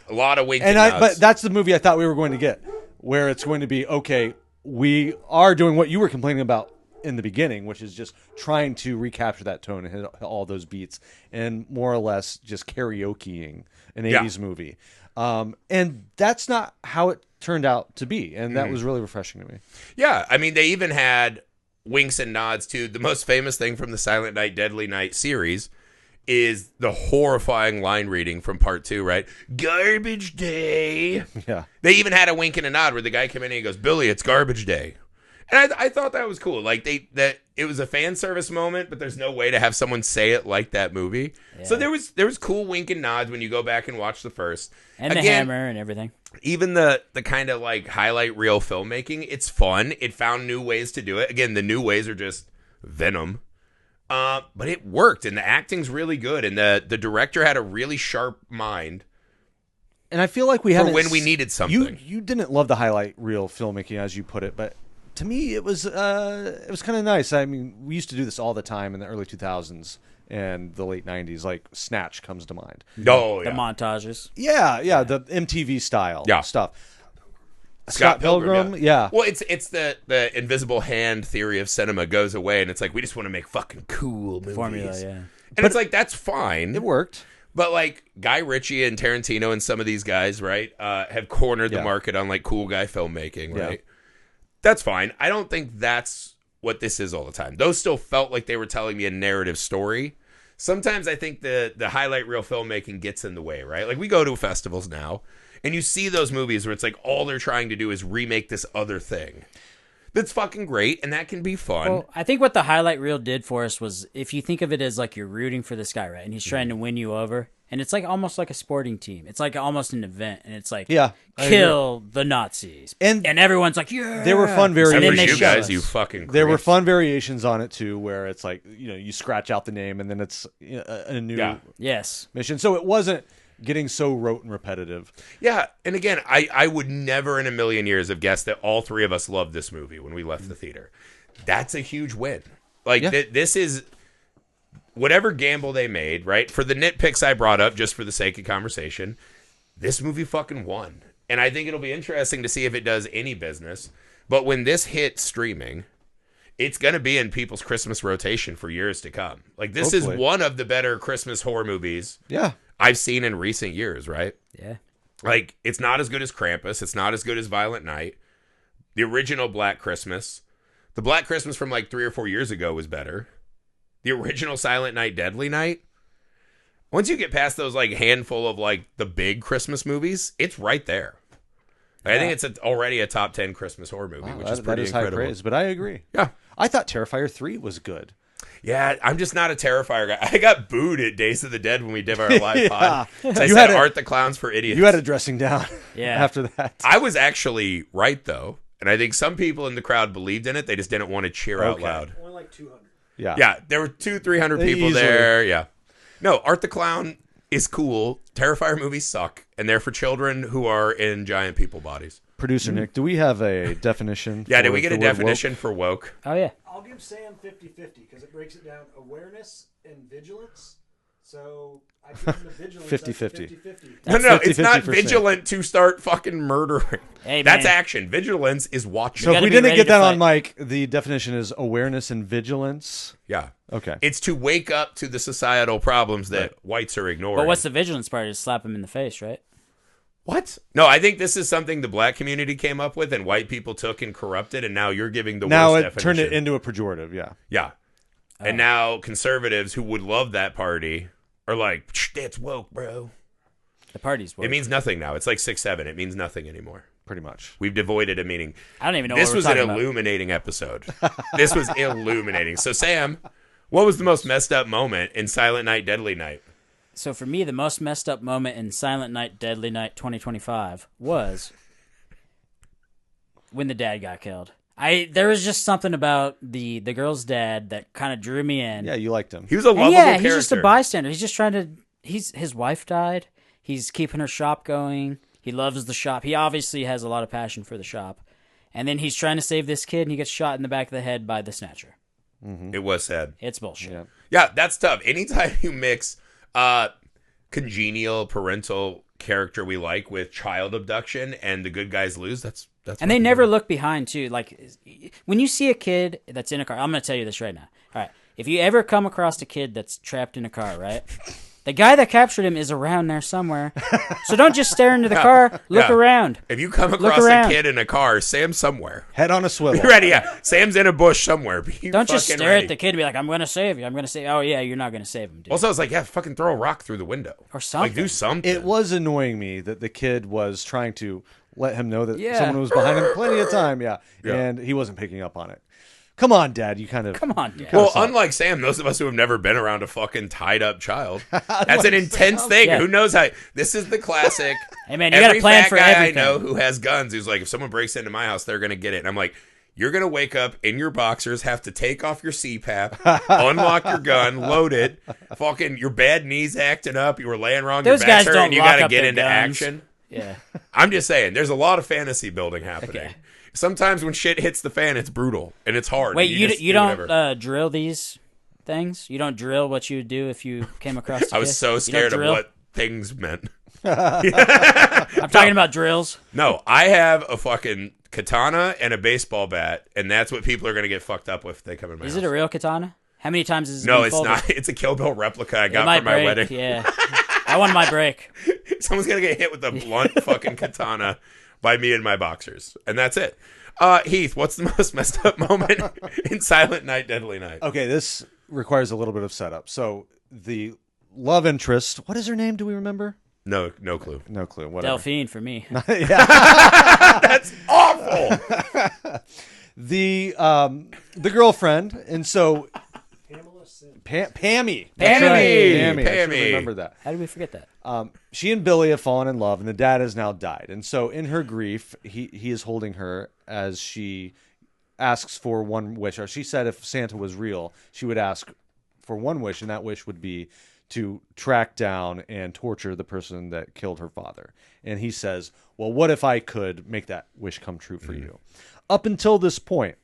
a lot of winking And nods. but that's the movie I thought we were going to get, where it's going to be, okay, we are doing what you were complaining about in the beginning, which is just trying to recapture that tone and hit all those beats and more or less just karaokeing an 80s movie. And that's not how it turned out to be. And that was really refreshing to me. Yeah, I mean, they even had winks and nods to the most famous thing from the Silent Night, Deadly Night series is the horrifying line reading from part 2, right? Garbage day. Yeah. They even had a wink and a nod where the guy came in and he goes, Billy, it's garbage day. And I thought that was cool. Like that it was a fan service moment, but there's no way to have someone say it like that movie. Yeah. So there was cool wink and nods when you go back and watch the first. And Again, the hammer and everything. Even the kind of like highlight reel filmmaking, it's fun. It found new ways to do it. Again, the new ways are just Venom. But it worked, and the acting's really good, and the director had a really sharp mind. And I feel like we haven't when we needed something. You didn't love the highlight reel filmmaking, as you put it, but to me it was kind of nice. I mean, we used to do this all the time in the early 2000s and the late 90s. Like Snatch comes to mind. Oh, yeah. The montages. Yeah, the MTV style stuff. Scott Pilgrim, yeah. Well, it's the invisible hand theory of cinema goes away, and it's like we just want to make fucking cool movies. Formula, yeah. And it's like that's fine. It worked. But like Guy Ritchie and Tarantino and some of these guys, right, have cornered the market on like cool guy filmmaking, right? Yeah. That's fine. I don't think that's what this is all the time. Those still felt like they were telling me a narrative story. Sometimes I think the highlight reel filmmaking gets in the way, right? Like we go to festivals now, and you see those movies where it's like all they're trying to do is remake this other thing. That's fucking great, and that can be fun. Well, I think what the highlight reel did for us was, if you think of it as like you're rooting for this guy, right, and he's trying to win you over, and it's like almost like a sporting team. It's like almost an event, and it's like, kill the Nazis, and everyone's like, yeah. There were fun variations. You guys, you fucking. There were fun variations on it too, where it's like you scratch out the name, and then it's a new mission. So it wasn't getting so rote and repetitive. Yeah, and again, I would never in a million years have guessed that all three of us loved this movie when we left the theater. That's a huge win. Like, this is whatever gamble they made, right? For the nitpicks I brought up, just for the sake of conversation, this movie fucking won. And I think it'll be interesting to see if it does any business. But when this hits streaming, it's going to be in people's Christmas rotation for years to come. Like, this is one of the better Christmas horror movies I've seen in recent years, right? Yeah. Like, it's not as good as Krampus. It's not as good as Violent Night. The original Black Christmas. The Black Christmas from like 3 or 4 years ago was better. The original Silent Night, Deadly Night. Once you get past those like handful of like the big Christmas movies, it's right there. I think it's already a top 10 Christmas horror movie, which is pretty incredible. High praise, but I agree. Yeah. I thought Terrifier 3 was good. Yeah, I'm just not a Terrifier guy. I got booed at Days of the Dead when we did our live pod. I You said Art the Clown's for idiots. You had a dressing down after that. I was actually right, though. And I think some people in the crowd believed in it. They just didn't want to cheer out loud. Only like 200. Yeah, there were 200-300 people there. Yeah. No, Art the Clown is cool. Terrifier movies suck. And they're for children who are in giant people bodies. Producer Nick, do we have a definition? Yeah, did we get a definition for woke? Oh, yeah. I'll give Sam 50-50 because it breaks it down awareness and vigilance. So I give him the vigilance 50-50. 50-50. No, it's not 50%. vigilant to start fucking murdering. Hey, That's man. action. Vigilance is watching. So if gotta we be didn't ready get to that on fight. mic, the definition is awareness and vigilance. Yeah. Okay. It's to wake up to the societal problems that whites are ignoring. But what's the vigilance part? Is slap him in the face, right? What? No, I think this is something the black community came up with and white people took and corrupted, and now you're giving the Now worst it definition. turned it into a pejorative, yeah. Yeah. And now conservatives who would love that party are like, that's woke, bro. The party's woke. It means nothing now. It's like 6-7. It means nothing anymore. Pretty much. We've devoided a meaning. I don't even know This what we're was an talking about. illuminating episode. This was illuminating. So, Sam, what was the most messed up moment in Silent Night, Deadly Night? So for me, the most messed up moment in Silent Night, Deadly Night 2025 was when the dad got killed. There was just something about the girl's dad that kind of drew me in. Yeah, you liked him. He was a lovable Yeah, character. he's just a bystander. He's just trying to. His wife died. He's keeping her shop going. He loves the shop. He obviously has a lot of passion for the shop. And then he's trying to save this kid, and he gets shot in the back of the head by the Snatcher. It was sad. It's bullshit. Yeah, that's tough. Anytime you mix congenial parental character we like with child abduction and the good guys lose, that's And they never look behind, too. Like, when you see a kid that's in a car, I'm going to tell you this right now. All right. If you ever come across a kid that's trapped in a car, right? The guy that captured him is around there somewhere. So don't just stare into the car. Look around. If you come across a kid in a car, Sam's somewhere. Head on a swivel. Be ready, yeah. Sam's in a bush somewhere. Don't just stare at the kid and be like, I'm going to save you. I'm going to save you. Oh, yeah, you're not going to save him, dude. Also, I was like, yeah, fucking throw a rock through the window. Or something. Like, do something. It was annoying me that the kid was trying to let him know that Yeah. someone was behind him plenty of time, and he wasn't picking up on it. Come on, Dad. Come on, Dad. Well, unlike Sam, those of us who have never been around a fucking tied-up child, that's an intense thing. Yeah. Who knows how... This is the classic... Hey, man, you got to plan for every everything. guy I know who has guns who's like, if someone breaks into my house, they're going to get it. And I'm like, you're going to wake up in your boxers, have to take off your CPAP, unlock your gun, load it, fucking your bad knees acting up, you were laying wrong, Those your back's guys hurting, don't and you lock got to up get their into guns. action. Yeah. I'm just saying, there's a lot of fantasy building happening. Okay. Sometimes when shit hits the fan, it's brutal and it's hard. Wait, just you do whatever. don't drill these things? You don't drill what you would do if you came across a I was kid? so You don't scared of drill? what things meant. I'm talking about drills. No, I have a fucking katana and a baseball bat, and that's what people are going to get fucked up with if they come in my Is house. it a real katana? How many times is it No, been it's folded? not. It's a Kill Bill replica I It got might for my break, wedding. Yeah. I want my break. Someone's going to get hit with a blunt fucking katana by me and my boxers, and that's it. Heath, what's the most messed up moment in Silent Night, Deadly Night? Okay, this requires a little bit of setup. So the love interest, what is her name? Do we remember? No clue. No clue. Whatever. Delphine for me. That's awful. The girlfriend, and so Pammy. That's Pammy. right. Pammy. I should Pammy. remember that. How did we forget that? She and Billy have fallen in love, and the dad has now died. And so, in her grief, he is holding her as she asks for one wish. Or she said if Santa was real, she would ask for one wish, and that wish would be to track down and torture the person that killed her father. And he says, well, what if I could make that wish come true for you? Up until this point,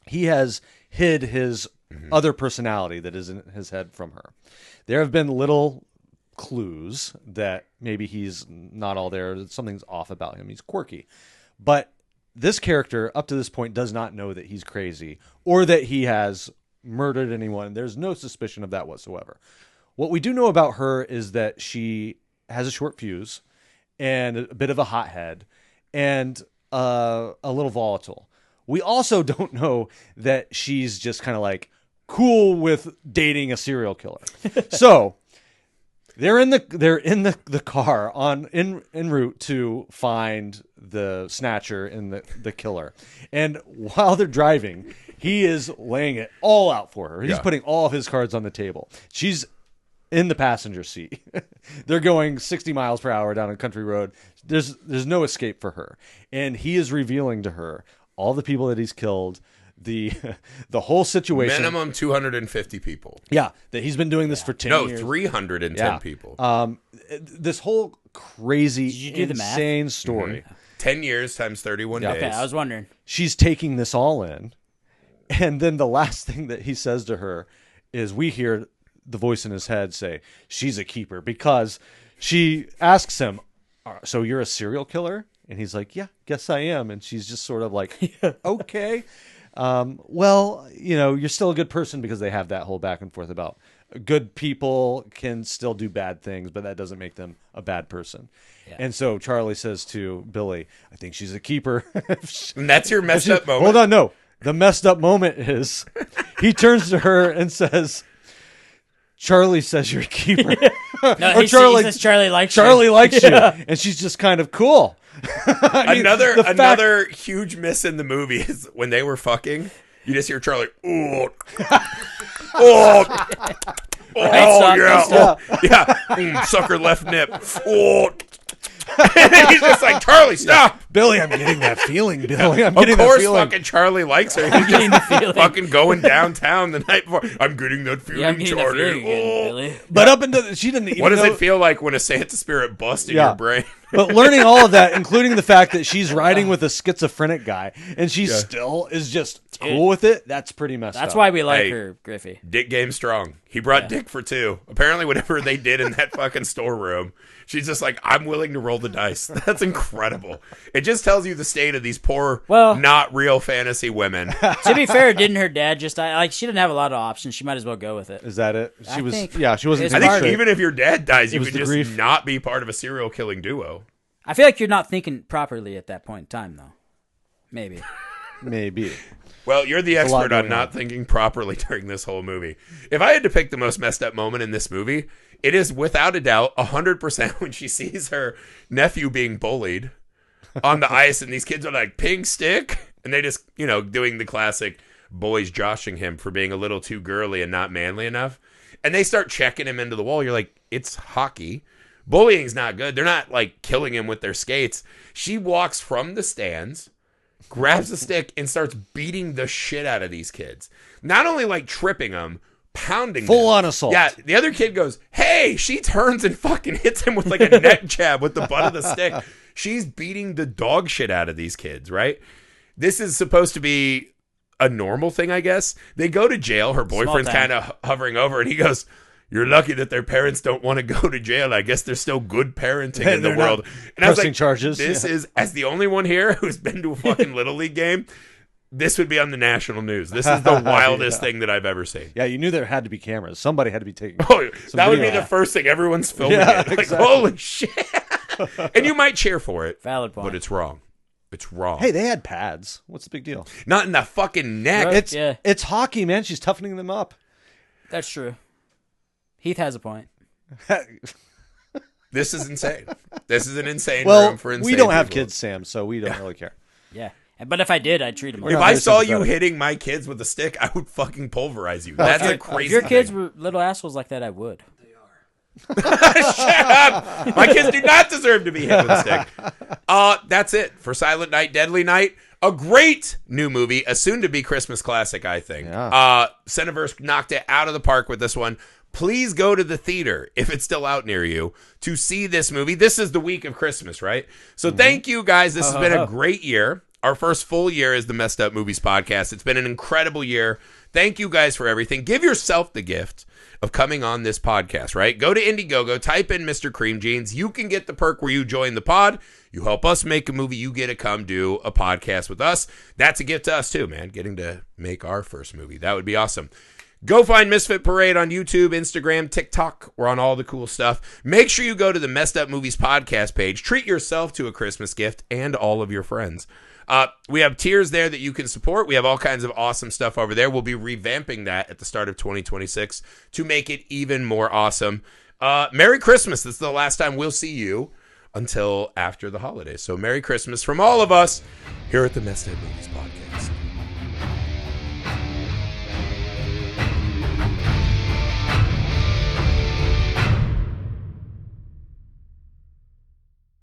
he has hid his other personality that is in his head from her. There have been little clues that maybe he's not all there, that something's off about him. He's quirky. But this character, up to this point, does not know that he's crazy or that he has murdered anyone. There's no suspicion of that whatsoever. What we do know about her is that she has a short fuse and a bit of a hothead and a little volatile. We also don't know that she's just kind of like cool with dating a serial killer. So They're in the car en route to find the snatcher and the killer. And while they're driving, he is laying it all out for her. He's putting all of his cards on the table. She's in the passenger seat. They're going 60 miles per hour down a country road. There's no escape for her. And he is revealing to her all the people that he's killed, the whole situation. Minimum 250 people. Yeah, that he's been doing this for 10 years. No, 310 people. This whole crazy, Did you do the math? insane story. 10 years times 31 days. Okay, I was wondering. She's taking this all in. And then the last thing that he says to her is, we hear the voice in his head say, she's a keeper, because she asks him, so you're a serial killer? And he's like, yeah, guess I am. And she's just sort of like, okay. Well, you're still a good person, because they have that whole back and forth about good people can still do bad things, but that doesn't make them a bad person. Yeah. And so Charlie says to Billy, I think she's a keeper. And that's your messed up moment. Hold on, no. The messed up moment is he turns to her and says, Charlie says you're a keeper. No, he says Charlie likes you. Charlie likes you. And she's just kind of cool. Another huge miss in the movie is when they were fucking, you just hear Charlie, oh, oh, oh, yeah, sucker left nip, oh. And he's just like, Charlie, stop. Billy, I'm getting that feeling, Billy. Of course fucking Charlie likes her. He's just fucking going downtown the night before. I'm getting that feeling, I'm getting Charlie. That feeling again, Billy. But up until she didn't even What does it feel like when a Santa spirit busts in your brain? But learning all of that, including the fact that she's riding with a schizophrenic guy, and she still is just cool with it, that's pretty messed up. That's why we like her, Griffey. Dick game strong. He brought Dick for two. Apparently, whatever they did in that fucking storeroom, she's just like, I'm willing to roll the dice. That's incredible. It just tells you the state of these poor, not real fantasy women. To be fair, didn't her dad just die? Like, she didn't have a lot of options. She might as well go with it. Is that it? She wasn't. I think even if your dad dies, you could just not be part of a serial killing duo. I feel like you're not thinking properly at that point in time, though. Maybe. Well, you're the expert on not thinking properly during this whole movie. If I had to pick the most messed up moment in this movie, it is without a doubt 100% when she sees her nephew being bullied on the ice, and these kids are like, pink stick, and they just, doing the classic boys joshing him for being a little too girly and not manly enough. And they start checking him into the wall. You're like, it's hockey. Bullying's not good. They're not like killing him with their skates. She walks from the stands, grabs a stick, and starts beating the shit out of these kids. Not only like tripping them, pounding them. Full on assault. Yeah, the other kid goes, hey, she turns and fucking hits him with like a neck jab with the butt of the stick. She's beating the dog shit out of these kids, right? This is supposed to be a normal thing, I guess. They go to jail. Her boyfriend's kind of hovering over, and he goes, you're lucky that their parents don't want to go to jail. I guess there's still good parenting in the world. And I was like, charges. This is, as the only one here who's been to a fucking Little League game, this would be on the national news. This is the wildest thing that I've ever seen. Yeah, you knew there had to be cameras. Somebody had to be taking. Oh, that would be the first thing. Everyone's filming it. Like, exactly. Holy shit. And you might cheer for it. Valid point. But it's wrong. It's wrong. Hey, they had pads. What's the big deal? Not in the fucking neck. It's hockey, man. She's toughening them up. That's true. Heath has a point. This is insane. This is an insane room for insane we don't have people. kids, Sam, so we don't really care. Yeah. But if I did, I'd treat them like If I saw you hitting my kids with a stick, I would fucking pulverize you. That's a crazy If your kids thing. were little assholes like that, I would. Shut up! My kids do not deserve to be hit with a stick. That's it for Silent Night, Deadly Night. A great new movie, a soon-to-be Christmas classic, I think. Yeah. Cineverse knocked it out of the park with this one. Please go to the theater, if it's still out near you, to see this movie. This is the week of Christmas, right? So thank you, guys. This has been a great year. Our first full year as the Messed Up Movies podcast. It's been an incredible year. Thank you guys for everything. Give yourself the gift of coming on this podcast, right? Go to Indiegogo, type in Mr. Cream Jeans. You can get the perk where you join the pod. You help us make a movie. You get to come do a podcast with us. That's a gift to us too, man. Getting to make our first movie. That would be awesome. Go find Misfit Parade on YouTube, Instagram, TikTok. We're on all the cool stuff. Make sure you go to the Messed Up Movies podcast page. Treat yourself to a Christmas gift and all of your friends. We have tiers there that you can support. We have all kinds of awesome stuff over there. We'll be revamping that at the start of 2026 to make it even more awesome. Merry Christmas. This is the last time we'll see you until after the holidays. So Merry Christmas from all of us here at the Messed Head Movies Podcast.